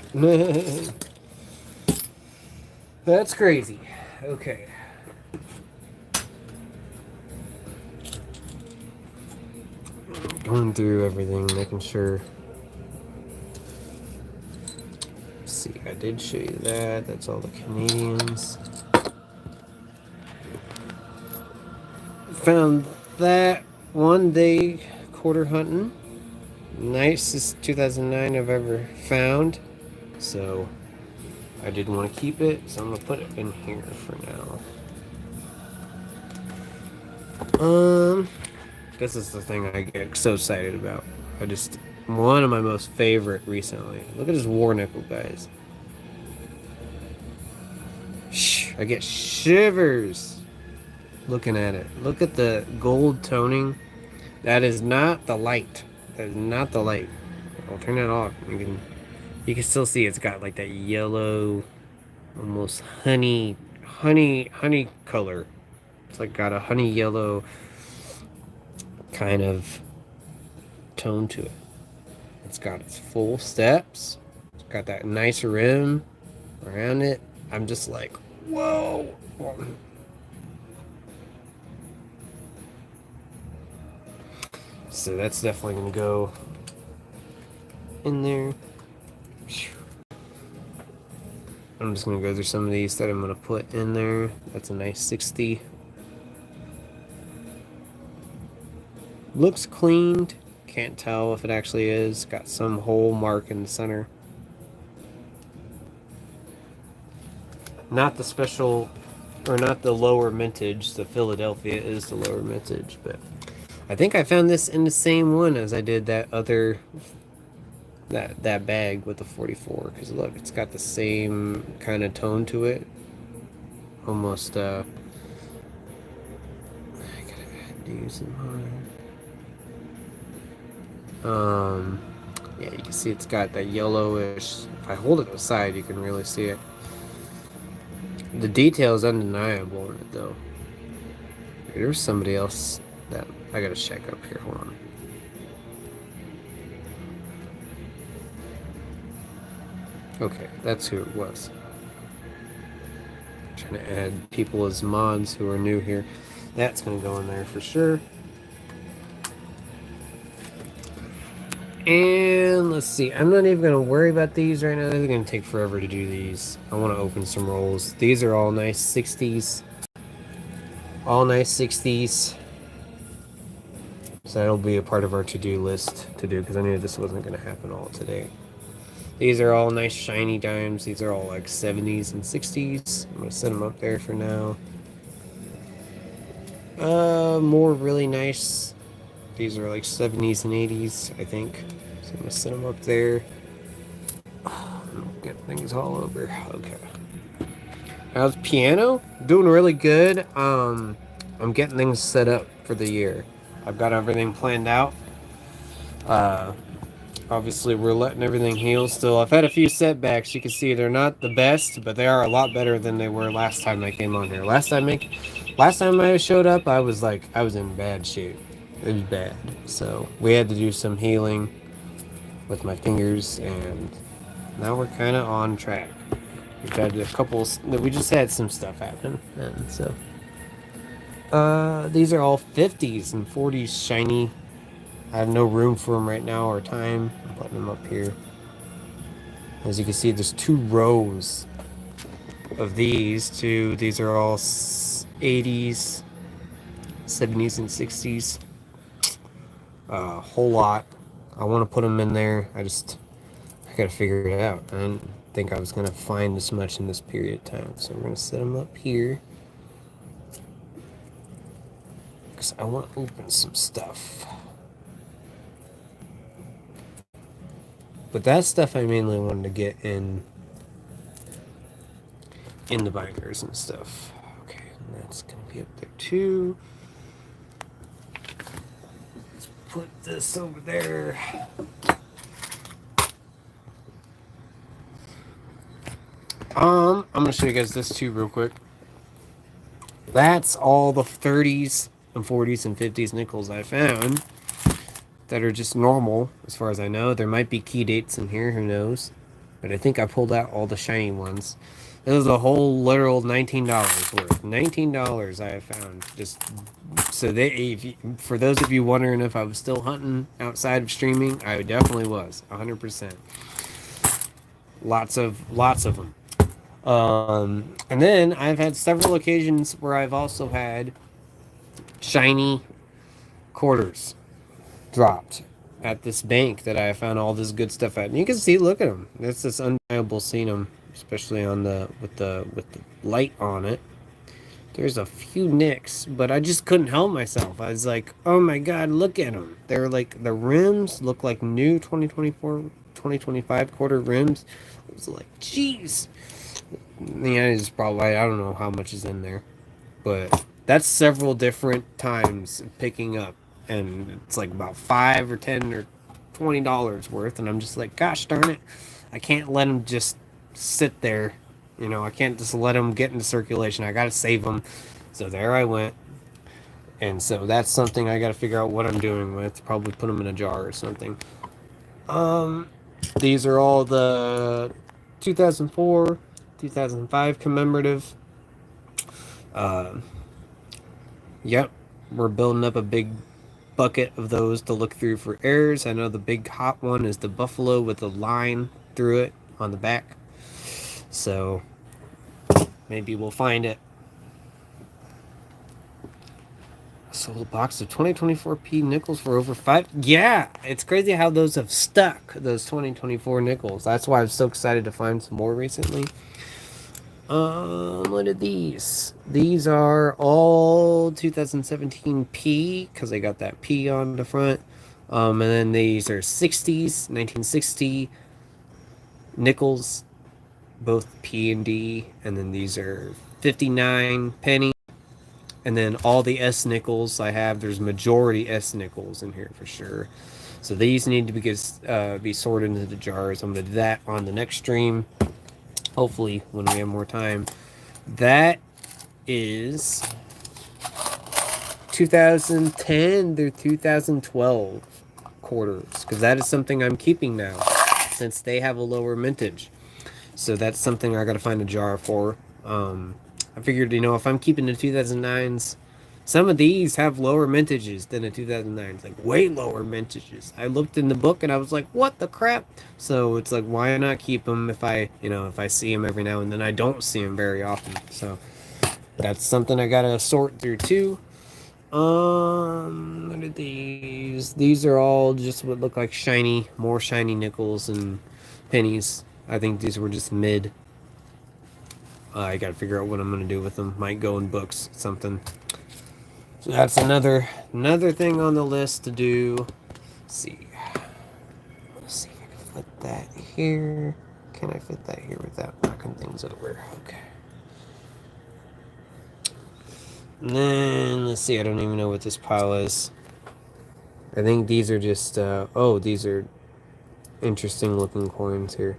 Speaker 1: That's crazy. Okay. Going through everything, making sure. See, I did show you that. That's all the Canadians. Found that one day quarter hunting. Nicest 2009 I've ever found. So I did want to keep it, so I'm gonna put it in here for now. This is the thing I get so excited about. One of my most favorite recently. Look at this war nickel, guys. I get shivers looking at it. Look at the gold toning. That is not the light. That is not the light. I'll turn it off. You can still see it's got like that yellow, almost honey color. It's like got a honey yellow kind of tone to it. It's got its full steps. It's got that nice rim around it. I'm just like, whoa. So that's definitely going to go in there. I'm just going to go through some of these that I'm going to put in there. That's a nice 60. Looks cleaned. Can't tell if it actually is. Got some hole mark in the center. Not the special, or not the lower mintage. The Philadelphia is the lower mintage, but I think I found this in the same one as I did that other, that bag with the 44. Because look, it's got the same kind of tone to it. Almost, do some yeah, you can see it's got that yellowish. If I hold it aside, you can really see it. The detail is undeniable in it, though. There's somebody else that I gotta check up here. Hold on. Okay, that's who it was. I'm trying to add people as mods who are new here. That's gonna go in there for sure. And let's see, I'm not even gonna worry about these right now. They're gonna take forever to do these. I want to open some rolls. These are all nice 60s. All nice 60s. So that'll be a part of our to-do list to do, because I knew this wasn't gonna happen all today. These are all nice shiny dimes. These are all like 70s and 60s. I'm gonna set them up there for now. More really nice. These are like 70s and 80s, I think. So I'm gonna set them up there. Get things all over. Okay. How's piano? Doing really good. I'm getting things set up for the year. I've got everything planned out. Obviously, we're letting everything heal still. I've had a few setbacks. You can see they're not the best, but they are a lot better than they were last time I came on here. Last time I showed up, I was in bad shape. It was bad. So we had to do some healing with my fingers, and now we're kind of on track. We've had a couple. We just had some stuff happen, and so these are all 50s and 40s shiny. I have no room for them right now or time. I'm putting them up here. As you can see, there's 2 rows of these. These are all 80s, 70s, and 60s. A whole lot. I want to put them in there. I gotta figure it out. I didn't think I was gonna find this much in this period of time, so we're gonna set them up here because I want to open some stuff. But that stuff I mainly wanted to get in the binders and stuff. Okay, and that's gonna be up there too. Let's put this over there. I'm gonna show you guys this too real quick. That's all the 30s and 40s and 50s nickels I found that are just normal, as far as I know. There might be key dates in here, who knows? But I think I pulled out all the shiny ones. It was a whole literal $19 worth. $19 I have found. Just so for those of you wondering if I was still hunting outside of streaming, I definitely was, 100%. Lots of them. And then I've had several occasions where I've also had shiny quarters dropped at this bank that I found all this good stuff at. And you can see, look at them. It's just undeniable seeing them, especially on with the light on it. There's a few nicks, but I just couldn't help myself. I was like, oh my god, look at them. They're like, the rims look like new 2024, 2025 quarter rims. I was like, jeez. Yeah, it's probably, I don't know how much is in there, but that's several different times picking up, and it's like about $5 or $10 or $20 worth, and I'm just like, gosh darn it, I can't let them just sit there, I can't just let them get into circulation. I gotta save them. So there I went, and so that's something I gotta figure out what I'm doing with. Probably put them in a jar or something. These are all the 2004, 2005 commemorative. Yep, we're building up a big bucket of those to look through for errors. I know the big hot one is the buffalo with the line through it on the back. So maybe we'll find it. I sold a box of 2024p nickels for over $5. Yeah, it's crazy how those have stuck, those 2024 nickels. That's why I'm so excited to find some more recently. What are these? These are all 2017p because they got that P on the front. And then these are 60s, 1960 nickels, both P and D. And then these are 59 penny. And then all the S nickels I have, there's majority S nickels in here for sure. So these need to be sorted into the jars. I'm going to do that on the next stream, hopefully when we have more time. That is 2010 through 2012 quarters, because that is something I'm keeping now since they have a lower mintage. So that's something I got to find a jar for. I figured, if I'm keeping the 2009s, some of these have lower mintages than the 2009s, like way lower mintages. I looked in the book and I was like, what the crap? So it's like, why not keep them if I see them every now and then? I don't see them very often. So that's something I got to sort through too. What are these? These are all just what look like more shiny nickels and pennies. I think these were just mid. I gotta figure out what I'm gonna do with them. Might go in books, something. So that's another thing on the list to do. Let's see. Let's see if I can fit that here. Can I fit that here without knocking things over? Okay. And then let's see. I don't even know what this pile is. I think these are just. These are interesting looking coins here.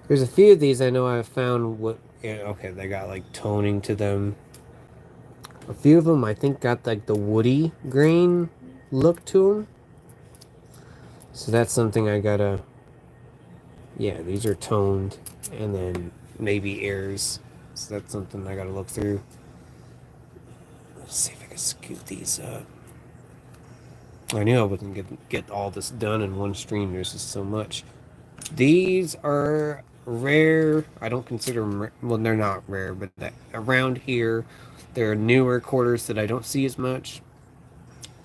Speaker 1: There's a few of these I know I've found okay, they got like toning to them. A few of them I think got like the woody grain look to them. So that's something I gotta... Yeah, these are toned. And then maybe airs. So that's something I gotta look through. Let's see if I can scoot these up. I knew I wouldn't get all this done in one stream. There's just so much. These are rare. I don't consider them, well, they're not rare, but around here, there are newer quarters that I don't see as much.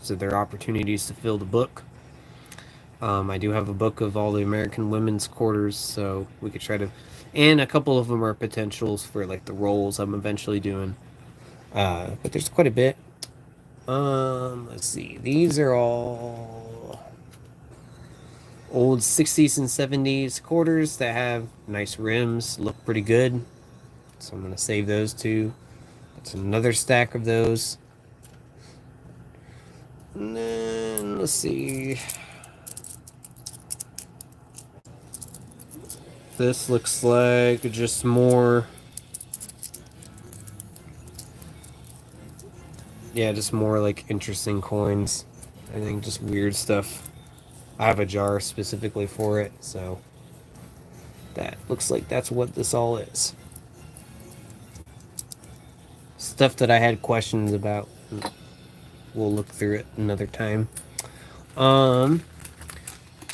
Speaker 1: So there are opportunities to fill the book. I do have a book of all the American women's quarters, so we could try to... And a couple of them are potentials for like the rolls I'm eventually doing. But there's quite a bit. Let's see. These are all old 60s and 70s quarters that have nice rims, look pretty good. So I'm going to save those too. That's another stack of those. And then, let's see. This looks like just more... Yeah, just more like interesting coins. I think just weird stuff. I have a jar specifically for it, so that looks like that's what this all is. Stuff that I had questions about. We'll look through it another time.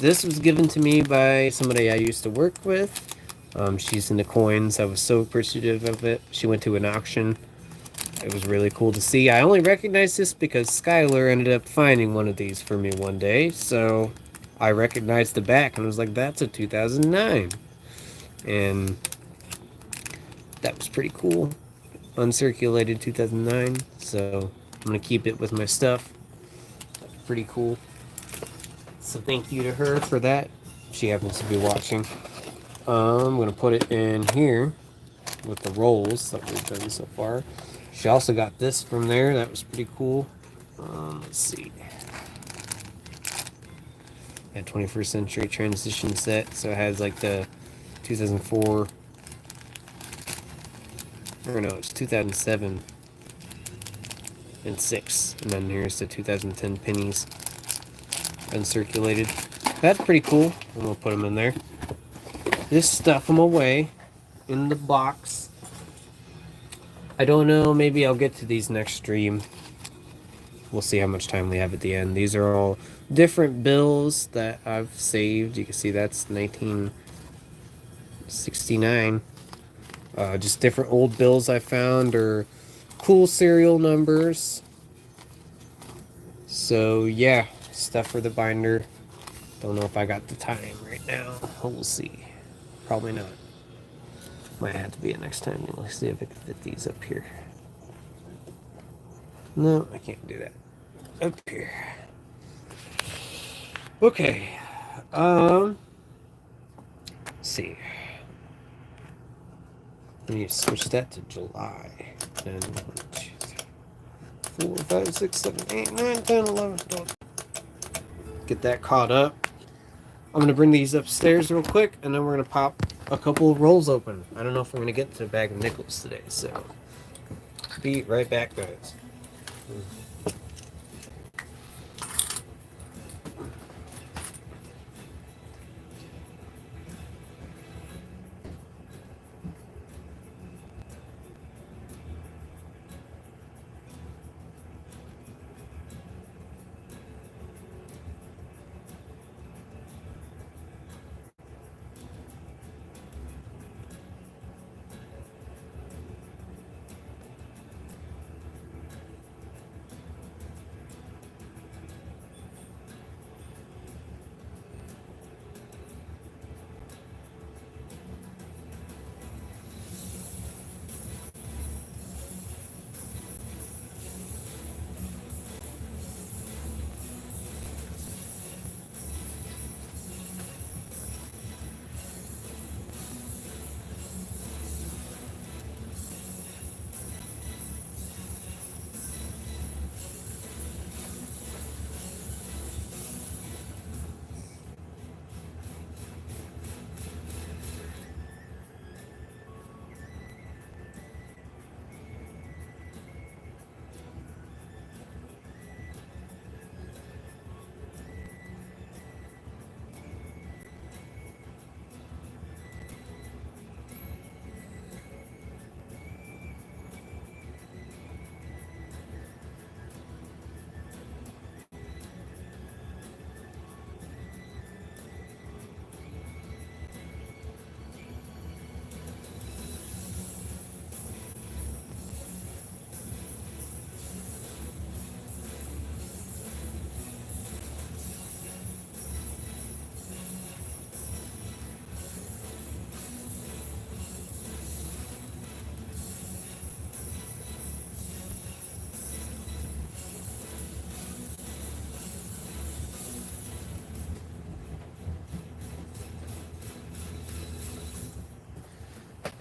Speaker 1: This was given to me by somebody I used to work with. She's into coins. I was so appreciative of it. She went to an auction. It was really cool to see. I only recognized this because Skylar ended up finding one of these for me one day. So I recognized the back and was like, that's a 2009. And that was pretty cool. Uncirculated 2009. So I'm going to keep it with my stuff. That's pretty cool. So thank you to her for that. She happens to be watching. I'm going to put it in here with the rolls that we've done so far. She also got this from there. That was pretty cool. Let's see. Yeah, 21st century transition set. So it has like the 2004. Or no, it's 2007 and 6. And then here's the 2010 pennies uncirculated. That's pretty cool. I'm going to put them in there. Just stuff them away in the box. I don't know, maybe I'll get to these next stream. We'll see how much time we have at the end. These are all different bills that I've saved. You can see that's 1969. Just different old bills I found, or cool serial numbers. So yeah, stuff for the binder. Don't know if I got the time right now. We'll see. Probably not. Might have to be it next time. Let's see if I can fit these up here. No, I can't do that. Up here. Okay. Let's see. We need to switch that to July. 10, 1, 2, 3, 4, 5, 6, 7, 8, 9, 10, 11, 12. Get that caught up. I'm going to bring these upstairs real quick, and then we're going to pop a couple of rolls open. I don't know if we're going to get to a bag of nickels today, so be right back, guys.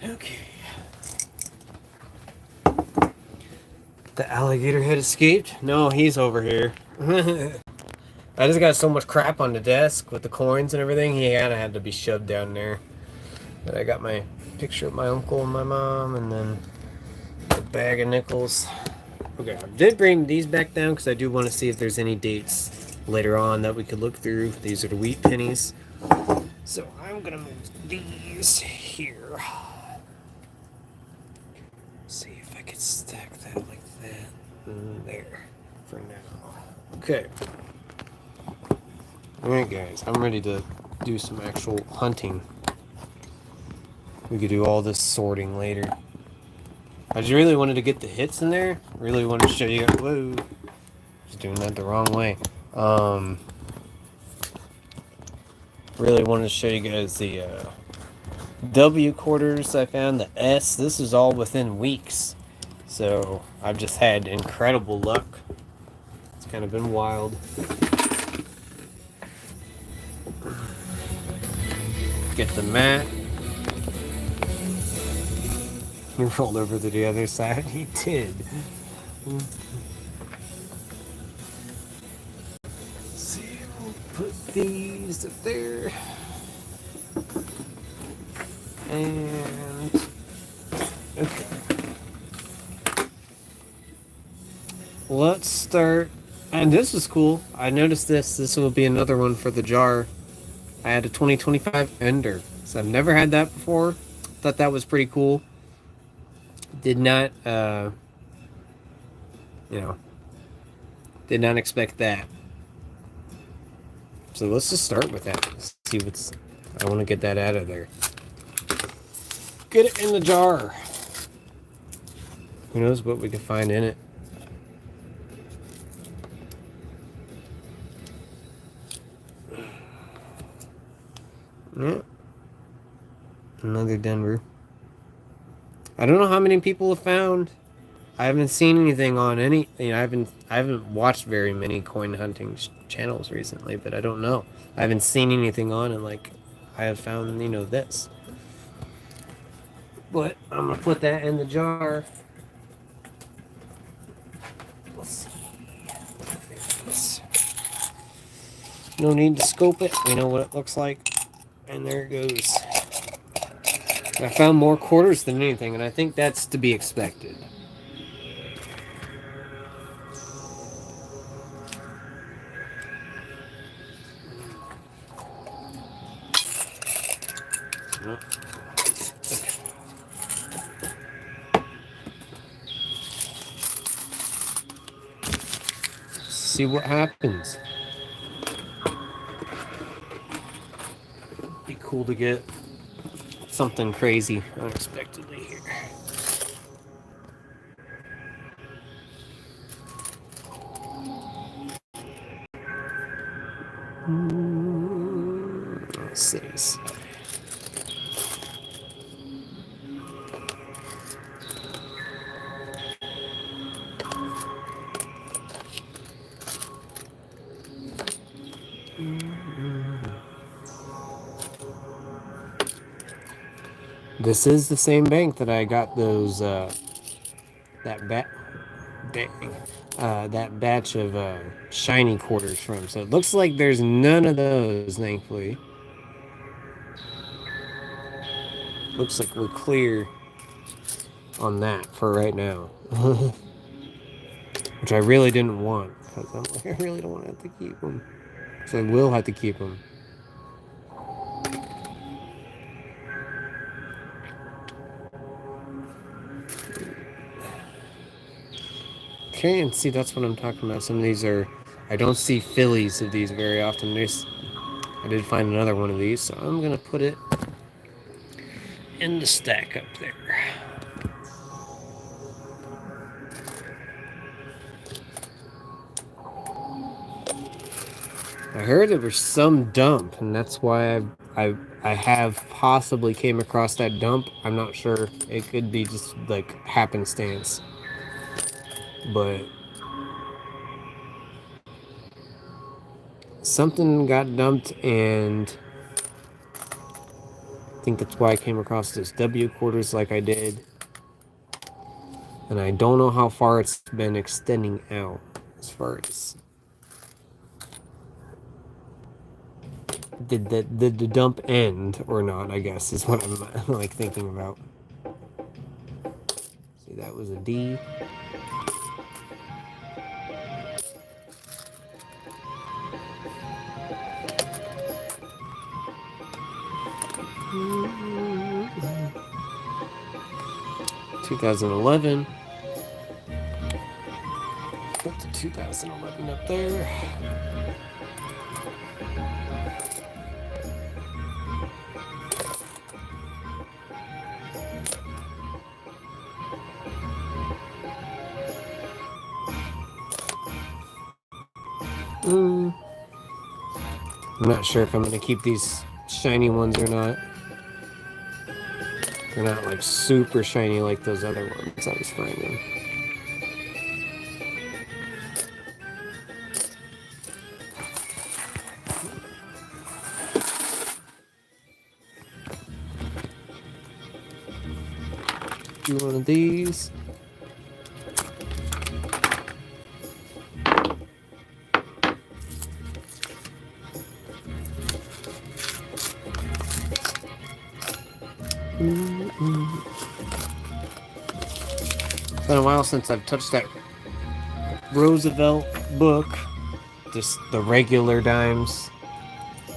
Speaker 1: Okay. The alligator had escaped? No, he's over here. I just got so much crap on the desk with the coins and everything, he kind of had to be shoved down there. But I got my picture of my uncle and my mom, and then a bag of nickels. Okay, I did bring these back down because I do want to see if there's any dates later on that we could look through. These are the wheat pennies. So I'm going to move these here. See if I can stack that like that. There. For now. Okay. Alright guys, I'm ready to do some actual hunting. We could do all this sorting later. I just really wanted to get the hits in there. Really wanted to show you. Whoa. Just doing that the wrong way. Really wanted to show you guys the W quarters I found. The S. This is all within weeks. So I've just had incredible luck. It's kind of been wild. Get the mat. He rolled over to the other side. He did. Let's see, we'll put these up there. And okay. Let's start. And this is cool. I noticed this. This will be another one for the jar. I had a 2025 Ender. So I've never had that before. Thought that was pretty cool. Did not, did not expect that. So let's just start with that. Let's see what's, I want to get that out of there. Get it in the jar. Who knows what we can find in it. Yeah. Another Denver. I don't know how many people have found. I haven't seen anything on any. I haven't watched very many coin hunting channels recently, but I don't know. I haven't seen anything on it like I have found. This. But I'm gonna put that in the jar. Let's see. No need to scope it. We know what it looks like. And there it goes. I found more quarters than anything, and I think that's to be expected. See what happens. Be cool to get something crazy unexpectedly here. Let's see. This is the same bank that I got those that batch of shiny quarters from. So it looks like there's none of those, thankfully. Looks like we're clear on that for right now. Which I really didn't want, because I'm like, I really don't want to have to keep them. So I will have to keep them. Okay, and see, that's what I'm talking about. Some of these are, I don't see fillies of these very often. I did find another one of these, so I'm going to put it in the stack up there. I heard there was some dump, and that's why I have possibly came across that dump. I'm not sure. It could be just like happenstance. But something got dumped, and I think that's why I came across this W quarters like I did. And I don't know how far it's been extending out as far as did the dump end or not, I guess, is what I'm like thinking about. See, that was a D. Mm-hmm. 2011. Put the 2011 up there. I'm not sure if I'm going to keep these shiny ones or not. They're not like super shiny like those other ones I was finding. Do one of these. It's been a while since I've touched that Roosevelt book. Just the regular dimes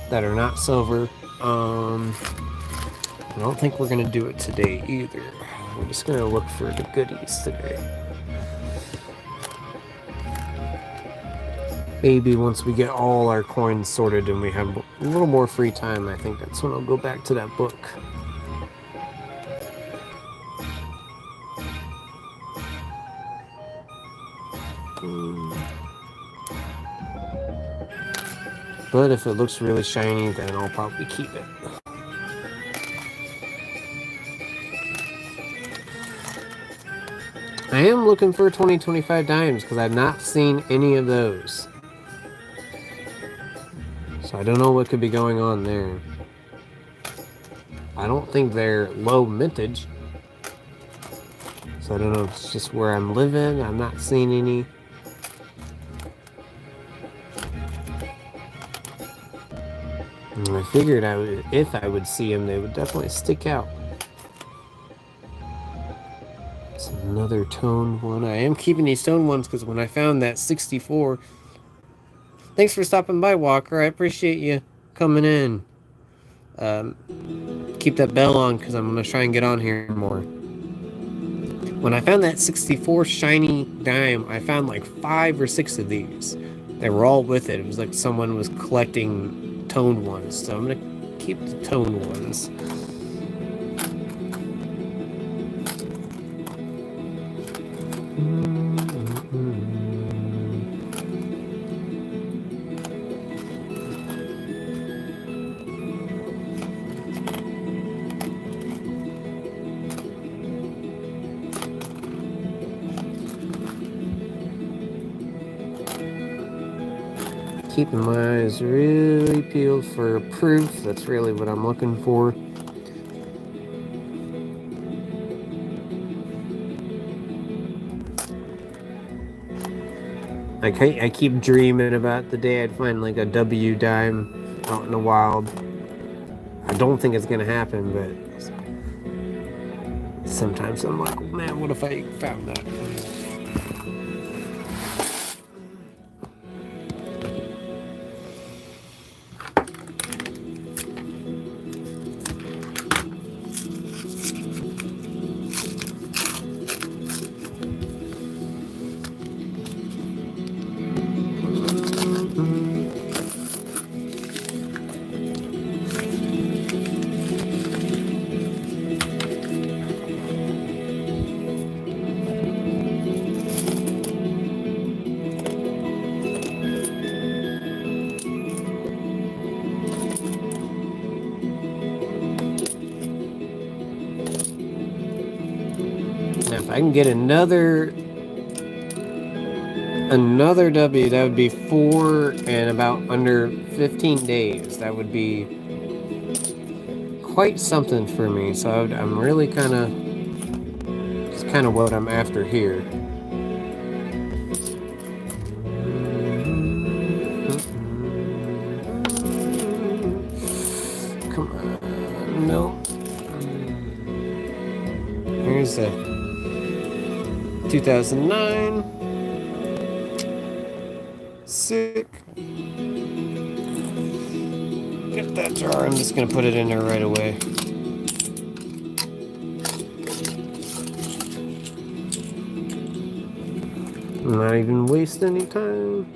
Speaker 1: that are not silver. I don't think we're gonna do it today either. We're just gonna look for the goodies today. Maybe once we get all our coins sorted and we have a little more free time, I think that's when I'll go back to that book. But if it looks really shiny, then I'll probably keep it. I am looking for 2025 dimes because I've not seen any of those. So I don't know what could be going on there. I don't think they're low mintage. So I don't know if it's just where I'm living. I'm not seeing any. And I figured if I would see them, they would definitely stick out. It's another toned one. I am keeping these toned ones because when I found that 64... Thanks for stopping by, Walker. I appreciate you coming in. Keep that bell on because I'm going to try and get on here more. When I found that 64 shiny dime, I found like 5 or 6 of these. They were all with it. It was like someone was collecting toned ones. So I'm going to keep the toned ones. Keeping my eyes really peeled for proof. That's really what I'm looking for. I keep dreaming about the day I'd find like a W dime out in the wild. I don't think it's gonna happen, but sometimes I'm like, man, what if I found that? If I can get another W, that would be 4 and about under 15 days. That would be quite something for me. So I'm really it's kind of what I'm after here. Come on, no. Here's a 2009. Sick. Get that jar. I'm just going to put it in there right away. Not even waste any time.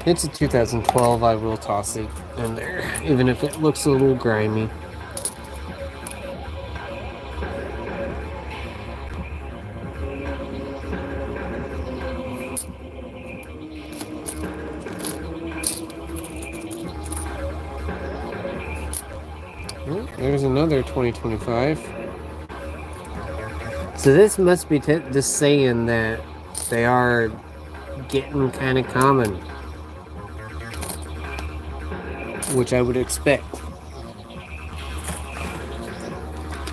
Speaker 1: It's a 2012. I will toss it in there, even if it looks a little grimy. There's another 2025. So this must be just saying that they are getting kind of common, which I would expect.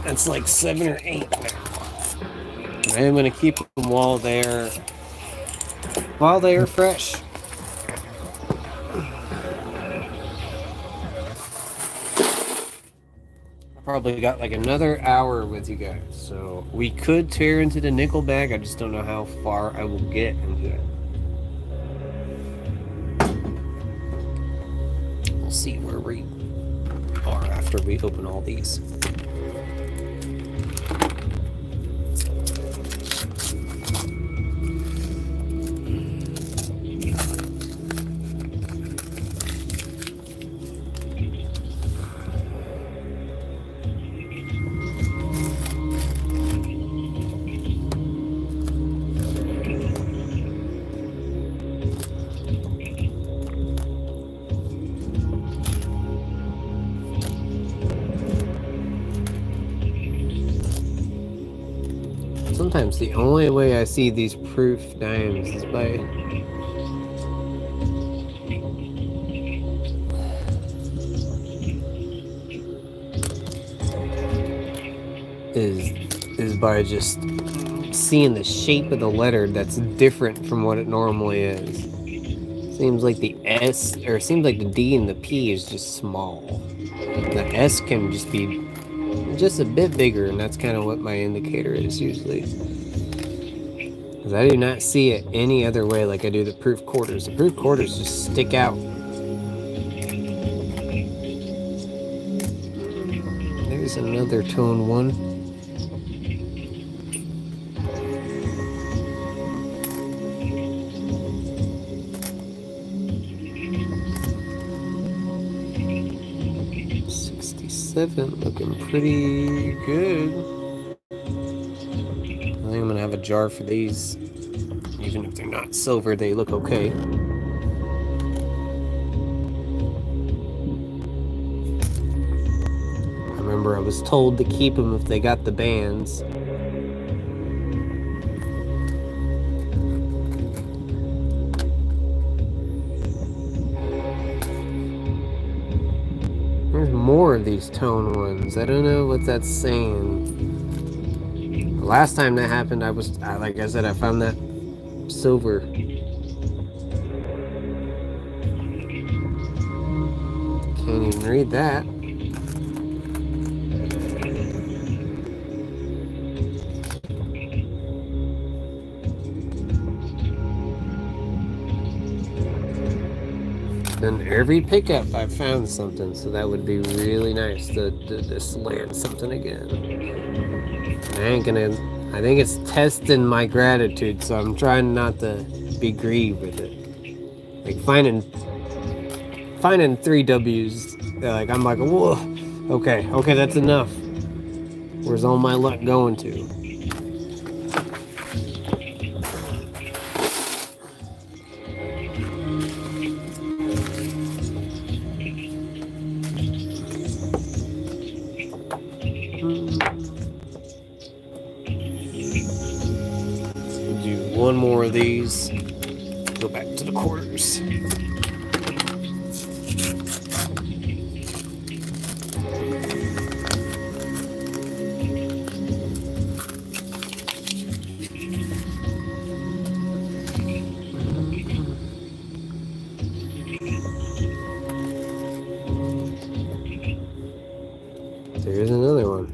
Speaker 1: That's like 7 or 8 now. I am going to keep them while they are fresh. Probably got like another hour with you guys, so we could tear into the nickel bag. I just don't know how far I will get into it. We'll see where we are after we open all these. sometimes the only way I see these proof dimes is by is by just seeing the shape of the letter that's different from what it normally is. Seems like the S, or it seems like the D and the P is just small. The S can just be just a bit bigger, and that's kind of what my indicator is usually. Because I do not see it any other way like I do the proof quarters. The proof quarters just stick out. There's another tone one. Looking pretty good. I think I'm gonna have a jar for these. Even if they're not silver, they look okay. I remember I was told to keep them if they got the bands. There's more of these tone ones. I don't know what that's saying. The last time that happened, like I said, I found that silver. Can't even read that. Then every pickup I found something, so that would be really nice to just land something again. I think it's testing my gratitude, so I'm trying not to be greedy with it. Like finding 3 W's, like I'm like, whoa, okay, that's enough. Where's all my luck going to? One more of these, go back to the quarters. There's another one.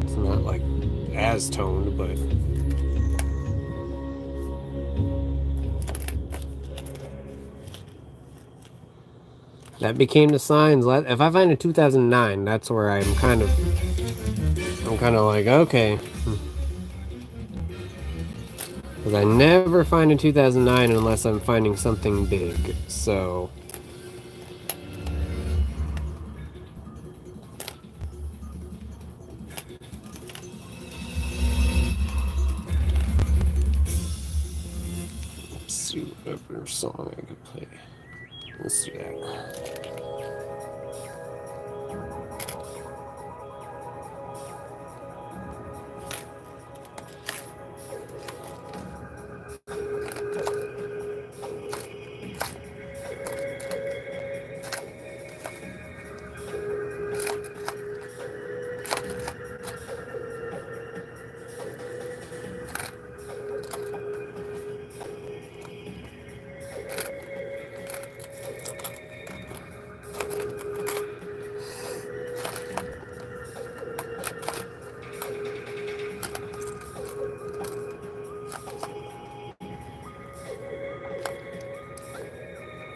Speaker 1: It's not like as toned, but that became the signs. If I find a 2009, that's where I'm kind of like, okay. Because I never find a 2009 unless I'm finding something big, so. Let's see whatever song I could play. Let's see that.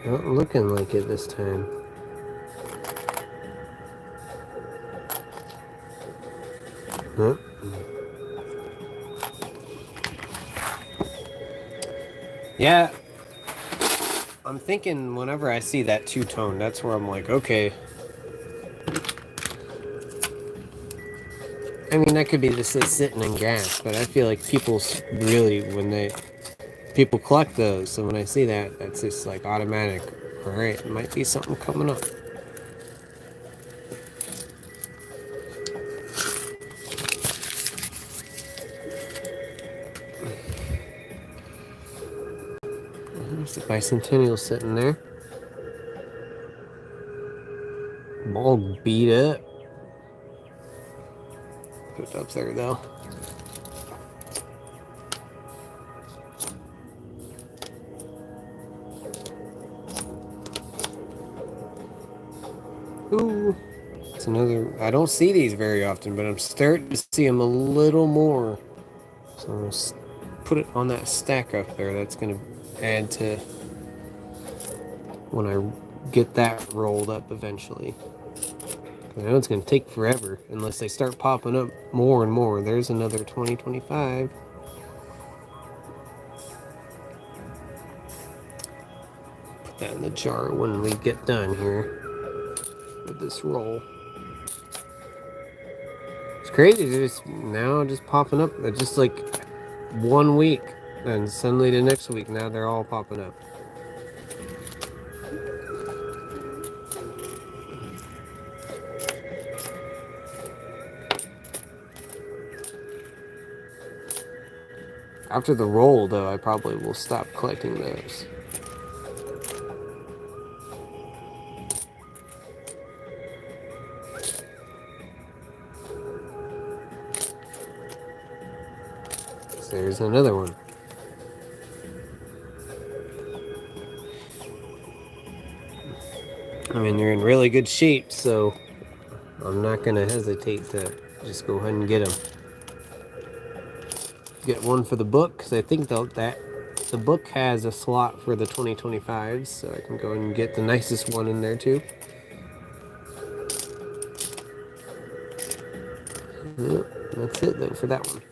Speaker 1: Not looking like it this time. Huh? Yeah. I'm thinking whenever I see that two-tone, that's where I'm like, okay. I mean, that could be just sitting in gas, but I feel like people really, people collect those, so when I see that, that's just like automatic. Alright, might be something coming up. There's the bicentennial sitting there. All beat up. Put it up there though. Ooh. It's another. I don't see these very often, but I'm starting to see them a little more. So I'm going to put it on that stack up there. That's going to add to when I get that rolled up eventually. I know it's going to take forever unless they start popping up more and more. There's another 2025. Put that in the jar when we get done here with this roll. It's crazy. They're just now just popping up. They're just like 1 week, and suddenly the next week now they're all popping up. After the roll, though, I probably will stop collecting those. So there's another one. I mean, they're in really good shape, so I'm not going to hesitate to just go ahead and get them. Get one for the book, because I think that the book has a slot for the 2025s, so I can go and get the nicest one in there too. Yep, that's it then for that one.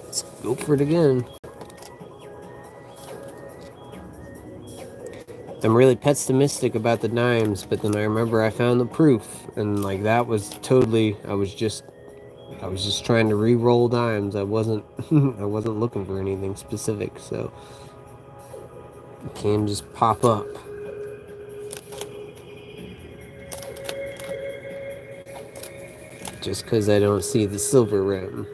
Speaker 1: Let's go for it again. I'm really pessimistic about the dimes, but then I remember I found the proof, and like that was totally. I was just trying to re-roll dimes. I wasn't I wasn't looking for anything specific, so it can just pop up. Just because I don't see the silver rim.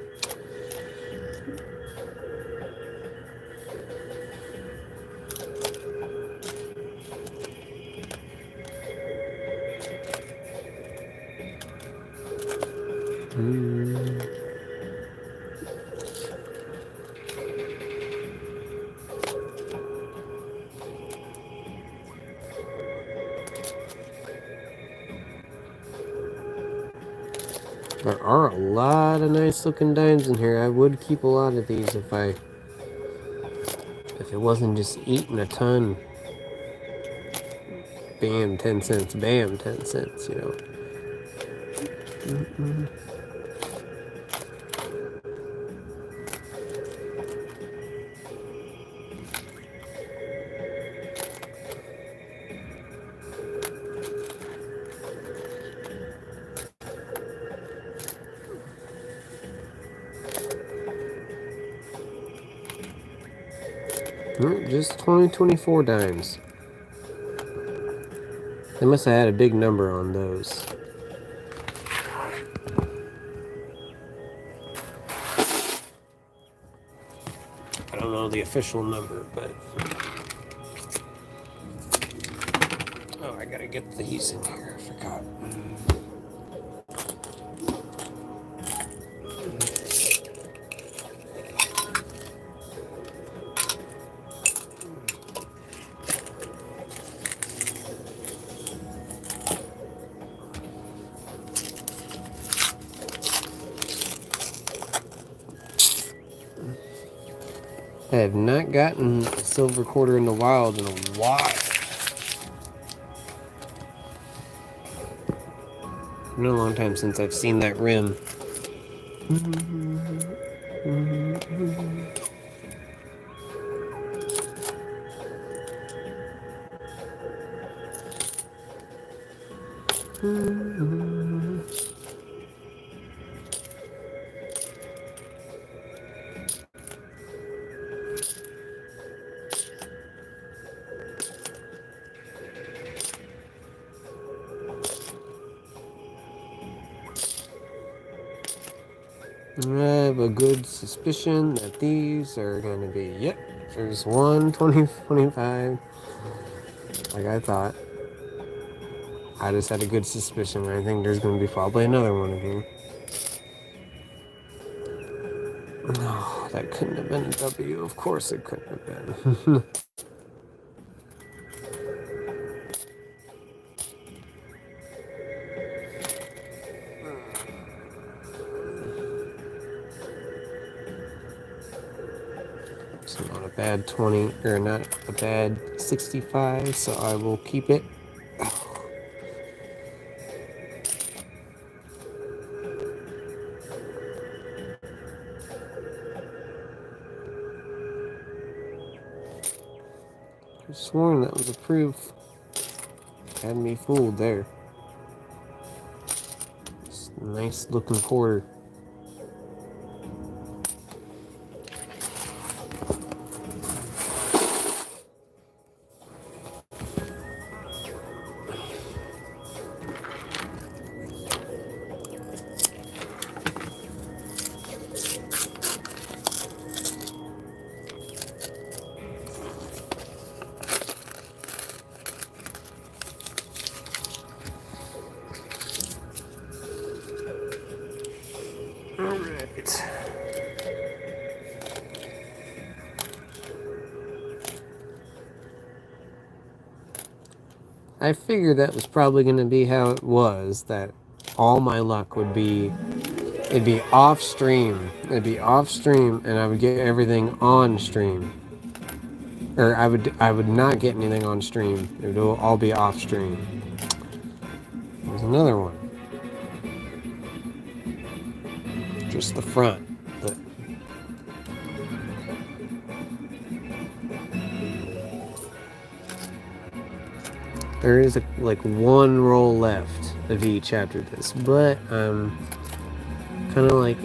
Speaker 1: There are a lot of nice looking dimes in here. I would keep a lot of these if it wasn't just eating a ton. Bam, 10 cents. Bam, 10 cents, you know. Just 2024 dimes. They must have had a big number on those. I don't know the official number, but... Oh, I gotta get these in here. I forgot. I have not gotten a silver quarter in the wild in a while. It's been a long time since I've seen that rim. I have a good suspicion that these are going to be, yep, there's 1, 20, 25, like I thought. I just had a good suspicion. I think there's going to be probably another one of here. No, that couldn't have been a W. Of course it couldn't have been. It's not a bad 20, or not a bad 65, so I will keep it. I sworn that was a proof. Had me fooled there. It's a nice looking quarter. Alright. I figured that was probably going to be how it was, that all my luck would be, it'd be off stream. It'd be off stream and I would get everything on stream. Or I would not get anything on stream. It would all be off stream. There's another one. Just the front. But there is like one roll left of each after this, but I'm kind of like,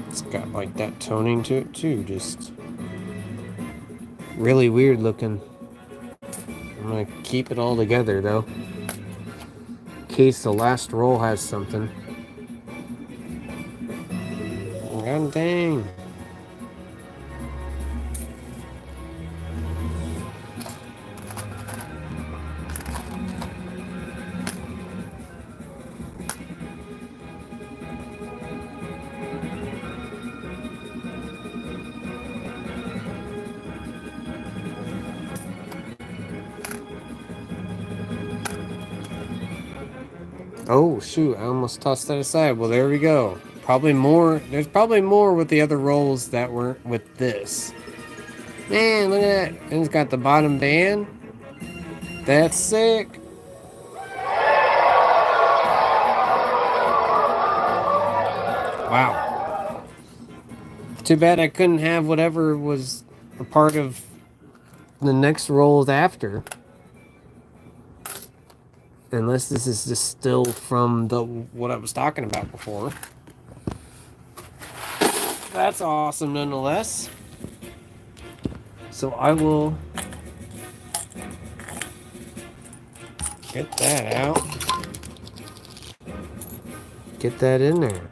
Speaker 1: It's got like that toning to it too, just really weird looking. I'm gonna keep it all together though, in case the last roll has something. God dang. Oh shoot, I almost tossed that aside. Well, there we go. Probably more. There's probably more with the other rolls that weren't with this. Man, look at that. And it's got the bottom band. That's sick. Wow. Too bad I couldn't have whatever was a part of the next rolls after. Unless this is just still from the what I was talking about before. That's awesome nonetheless. So I will get that out. Get that in there.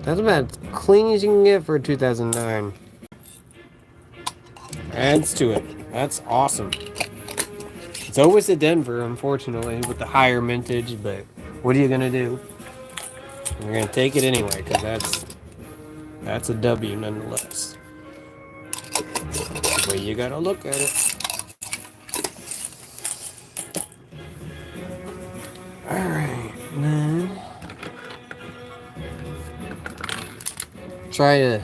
Speaker 1: That's about as clean as you can get for a 2009. Adds to it. That's awesome. It's always a Denver, unfortunately, with the higher mintage, but what are you gonna do? You're gonna take it anyway, because that's a W nonetheless. the way you gotta look at it. Alright, then try to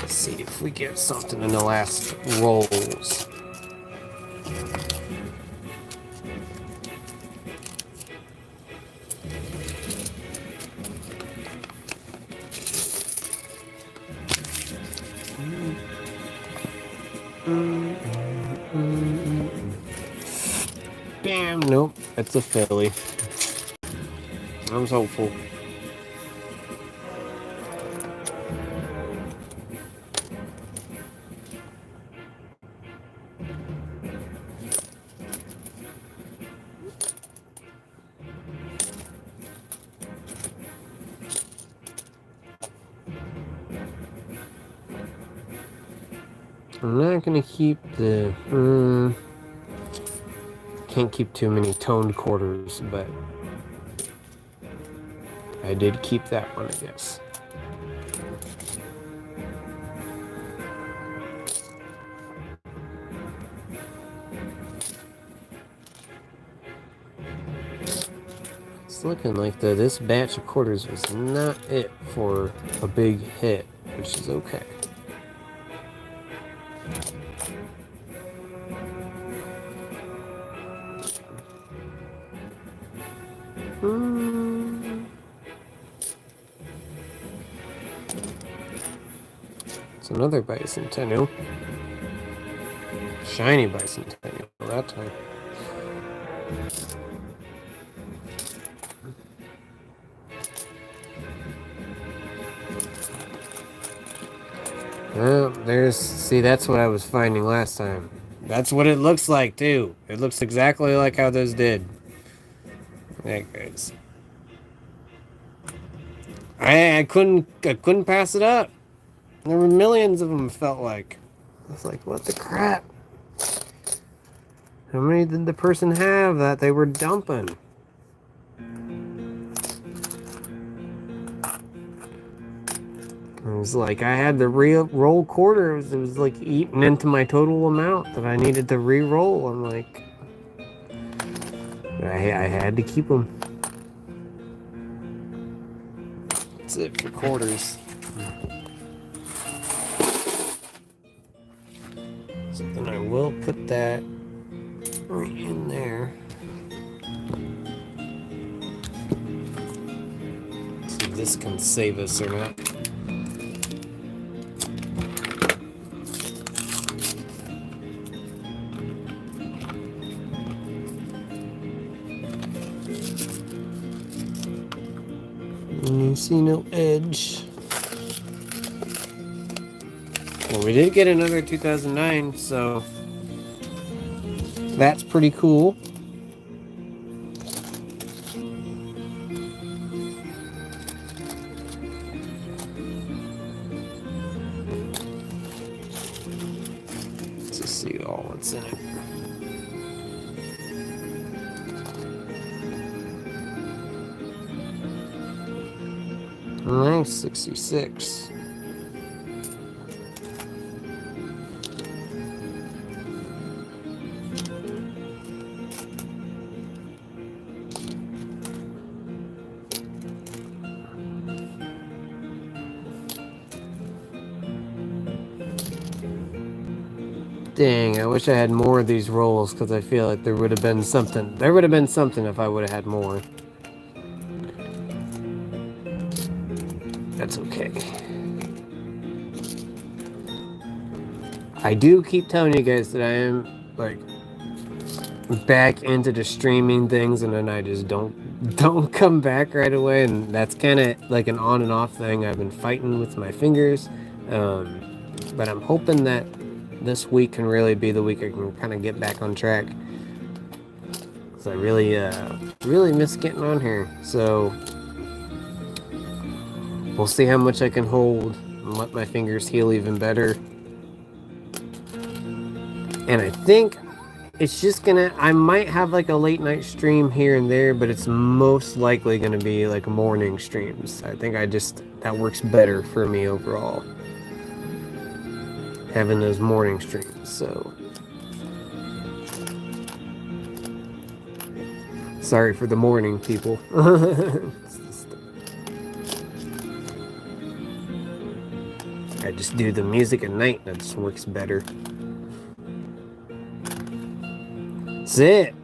Speaker 1: see if we get something in the last rolls. Bam! Nope, it's a Philly. I was hopeful. I'm not gonna keep the. Can't keep too many toned quarters, but I did keep that one, I guess. It's looking like this batch of quarters was not it for a big hit, which is okay. It's another bicentennial. Shiny bicentennial that time. Well, see, that's what I was finding last time. That's what it looks like, too. It looks exactly like how those did. There it goes. I couldn't pass it up. There were millions of them, felt like. I was like, what the crap? How many did the person have that they were dumping? It was like I had the roll quarter. It was like eating into my total amount that I needed to re-roll. I'm like, I had to keep them. That's it for quarters. So then I will put that right in there. See if this can save us or not. You see no edge. Well, we did get another 2009, so that's pretty cool. Let's just see all what's in it. Nice, 66. Dang, I wish I had more of these rolls because I feel like there would have been something. There would have been something if I would have had more. That's okay. I do keep telling you guys that I am like back into the streaming things, and then I just don't come back right away, and that's kind of like an on and off thing. I've been fighting with my fingers, but I'm hoping that this week can really be the week I can kind of get back on track, because I really miss getting on here. So we'll see how much I can hold and let my fingers heal even better. And I think it's just gonna, I might have like a late night stream here and there, but it's most likely gonna be like morning streams. I think that works better for me overall. having those morning streams. So sorry for the morning people. I just do the music at night. That just works better. That's it.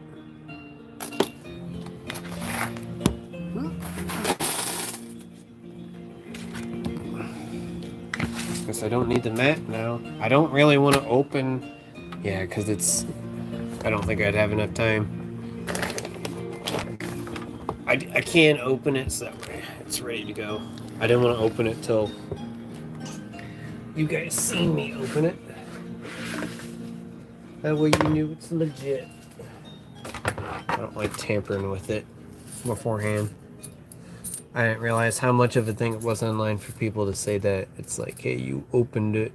Speaker 1: Guess I don't need the mat now. I don't really want to open. Yeah, because it's... I don't think I'd have enough time. I can't open it so it's ready to go. I didn't want to open it till you guys seen me open it. That way you knew it's legit. I don't like tampering with it beforehand. I didn't realize how much of a thing it was online for people to say that. It's like, hey, you opened it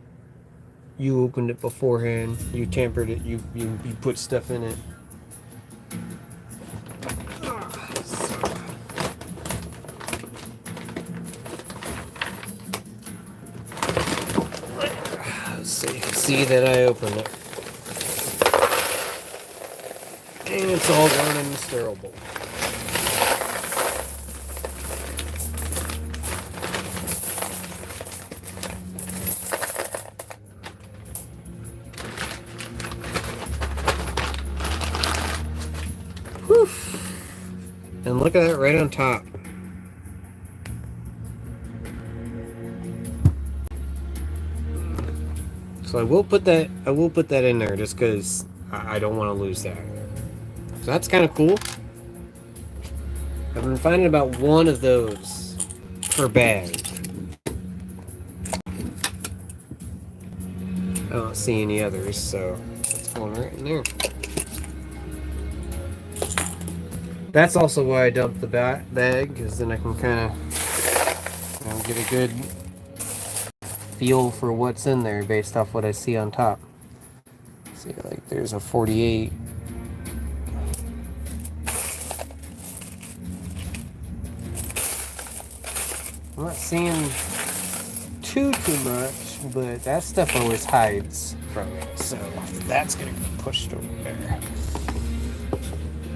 Speaker 1: beforehand, you tampered it, you put stuff in it. So you can see that I opened it. And it's all going in the sterile bowl. Whew. And look at that right on top. So I will put that in there just because I don't want to lose that. So that's kind of cool. I've been finding about one of those per bag. I don't see any others, so it's going right in there. That's also why I dumped the bag, because then I can kind of get a good feel for what's in there based off what I see on top. See, like there's a 48. I'm not seeing too much, but that stuff always hides from me, so that's gonna get pushed over there.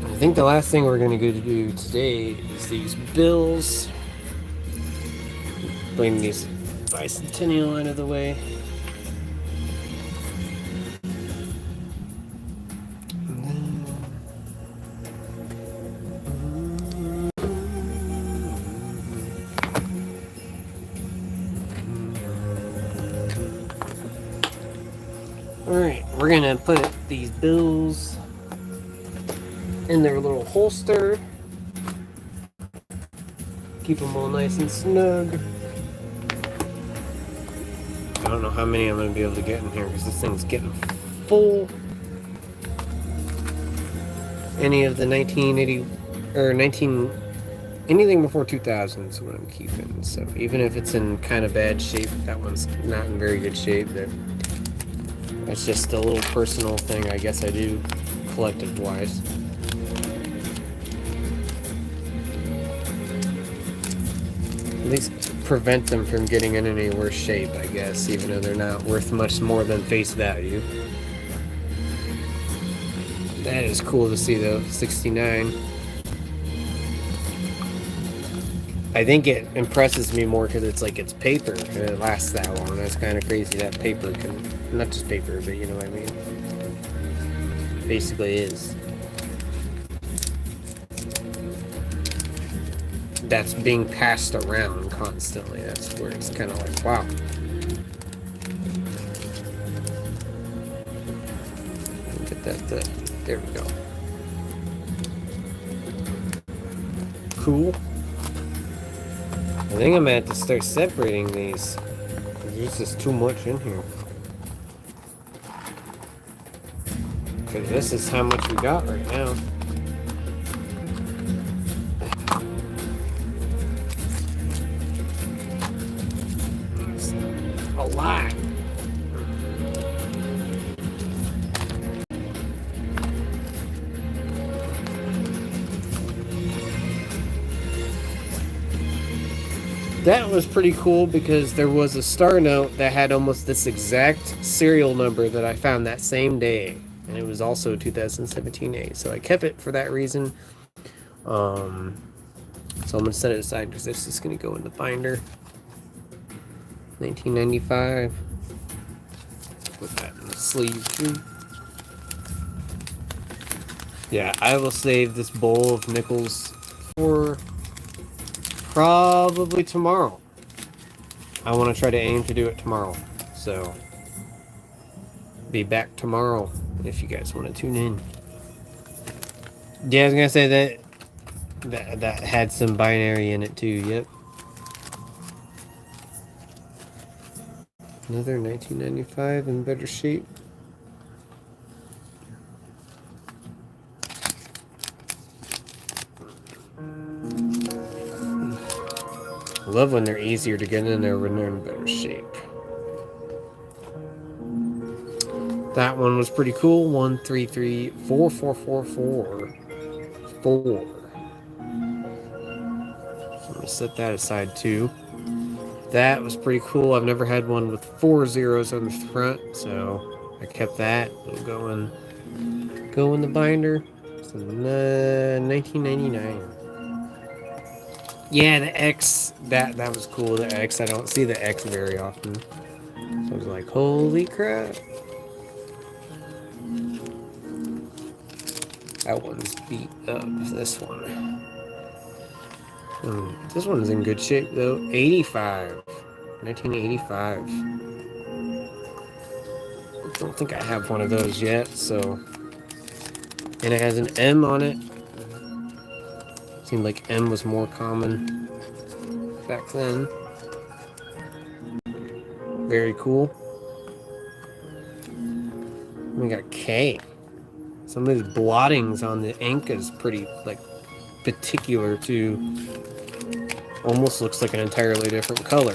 Speaker 1: I think the last thing we're gonna go to do today is these bills. Bring these bicentennial out of the way. Alright, we're gonna put these bills in their little holster. Keep them all nice and snug. I don't know how many I'm going to be able to get in here because this thing's getting full. Any of the 1980 or anything before 2000 is what I'm keeping. So even if it's in kind of bad shape, that one's not in very good shape. That's just a little personal thing I guess I do collective wise. At least prevent them from getting in any worse shape, I guess, even though they're not worth much more than face value. That is cool to see though, 69. I think it impresses me more because it's like it's paper and it lasts that long. That's kind of crazy that paper can, not just paper, but you know what I mean. Basically is. That's being passed around constantly. That's where it's kind of like, wow. Get that, there we go. Cool. I think I'm gonna have to start separating these. There's just too much in here. Because this is how much we got right now. A lot. That was pretty cool because there was a star note that had almost this exact serial number that I found that same day. And it was also 2017A. So I kept it for that reason. So I'm going to set it aside because this is going to go in the binder. 1995. Put that in the sleeve too. Yeah, I will save this bowl of nickels for probably tomorrow. I want to try to aim to do it tomorrow. So, be back tomorrow if you guys want to tune in. Yeah, I was going to say that had some binary in it too, yep. Another 1995 in better shape. I love when they're easier to get in there when they're in better shape. That one was pretty cool. 1334444 4. So I'm gonna set that aside too. That was pretty cool. I've never had one with 4 zeros on the front, so I kept that. It'll go in the binder. So 1999. Yeah, the X, that was cool. The X, I don't see the X very often. So I was like, holy crap. That one's beat up. This one. This one's in good shape though. 85. 1985. I don't think I have one of those yet, so. And it has an M on it. Seemed like M was more common back then. Very cool. We got K. Some of these blottings on the ink is pretty, like, particular too. Almost looks like an entirely different color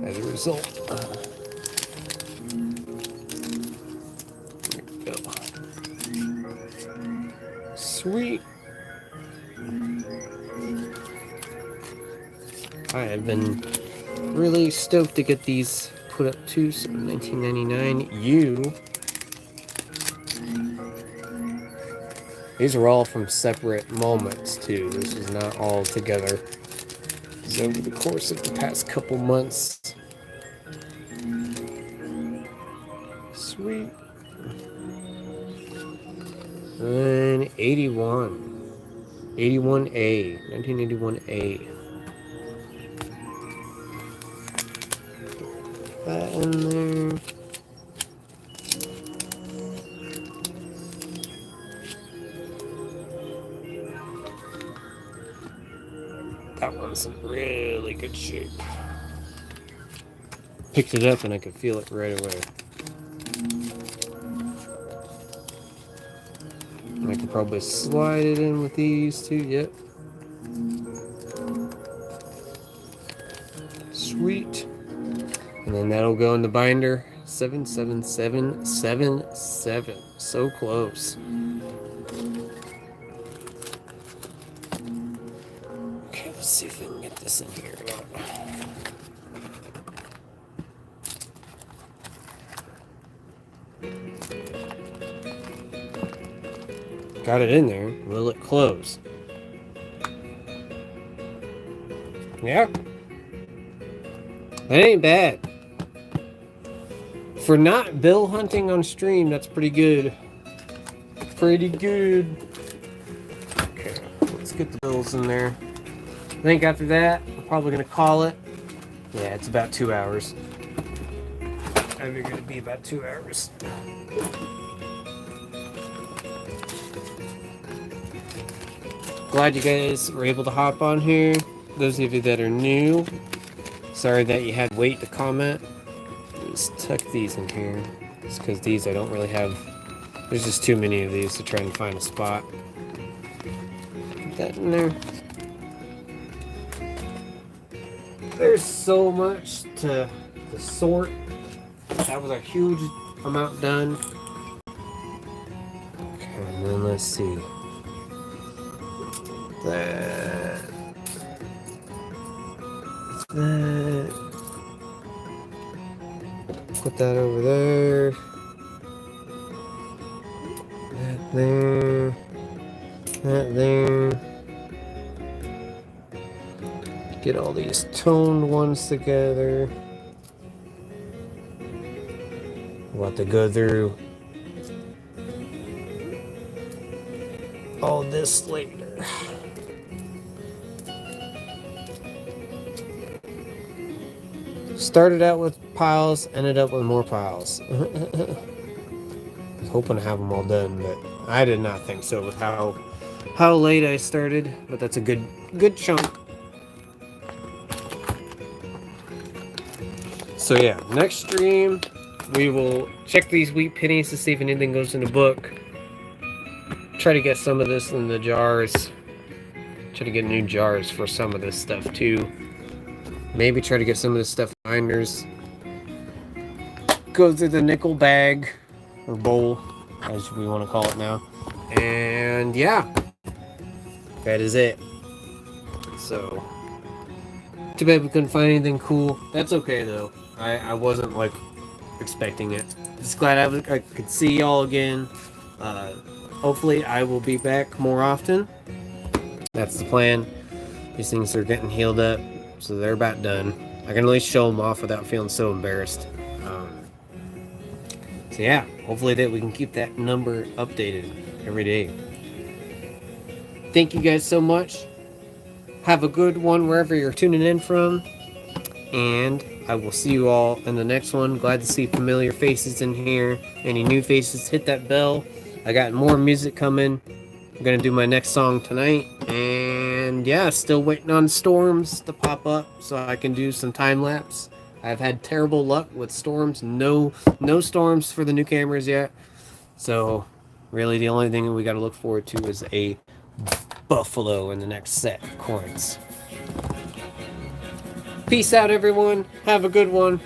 Speaker 1: as a result. There we go. Sweet. I have been really stoked to get these put up too. So 1999 U. These are all from separate moments too. This is not all together. So over the course of the past couple months. Sweet. And 81. 81A. 1981A. That in there. That one's in really good shape. Picked it up and I could feel it right away. And I could probably slide it in with these too. Yep. Sweet. And then that'll go in the binder. 77777. So close. Okay, let's see if we can get this in here or not. Got it in there. Will it close? Yeah. That ain't bad. For not bill hunting on stream, that's pretty good. Pretty good. Okay, let's get the bills in there. I think after that, I'm probably going to call it. Yeah, it's about 2 hours. I figured it'd be about 2 hours. Glad you guys were able to hop on here. Those of you that are new, sorry that you had to wait to comment. Just tuck these in here. It's because these I don't really have. There's just too many of these to try and find a spot. Put that in there. There's so much to sort. That was a huge amount done. Okay, and then let's see. That. that. Put that over there. That there. That there. Get all these toned ones together. We'll have to go through all this later. Started out with piles, ended up with more piles. I was hoping to have them all done, but I did not think so with how late I started. But that's a good chunk. So yeah, next stream we will check these wheat pennies to see if anything goes in the book. Try to get some of this in the jars. Try to get new jars for some of this stuff too. Maybe try to get some of this stuff binders. Go through the nickel bag or bowl, as we want to call it now. And yeah, that is it. So too bad we couldn't find anything cool. That's okay though. I wasn't like expecting it. Just glad I could see y'all again. Hopefully I will be back more often. That's the plan. These things are getting healed up, so they're about done. I can at least show them off without feeling so embarrassed. So yeah, hopefully that we can keep that number updated every day. Thank you guys so much. Have a good one wherever you're tuning in from. And I will see you all in the next one. Glad to see familiar faces in here. Any new faces, hit that bell. I got more music coming. I'm going to do my next song tonight. And yeah, still waiting on storms to pop up so I can do some time lapse. I've had terrible luck with storms. No storms for the new cameras yet. So really the only thing we got to look forward to is a buffalo in the next set of coins. Peace out, everyone. Have a good one.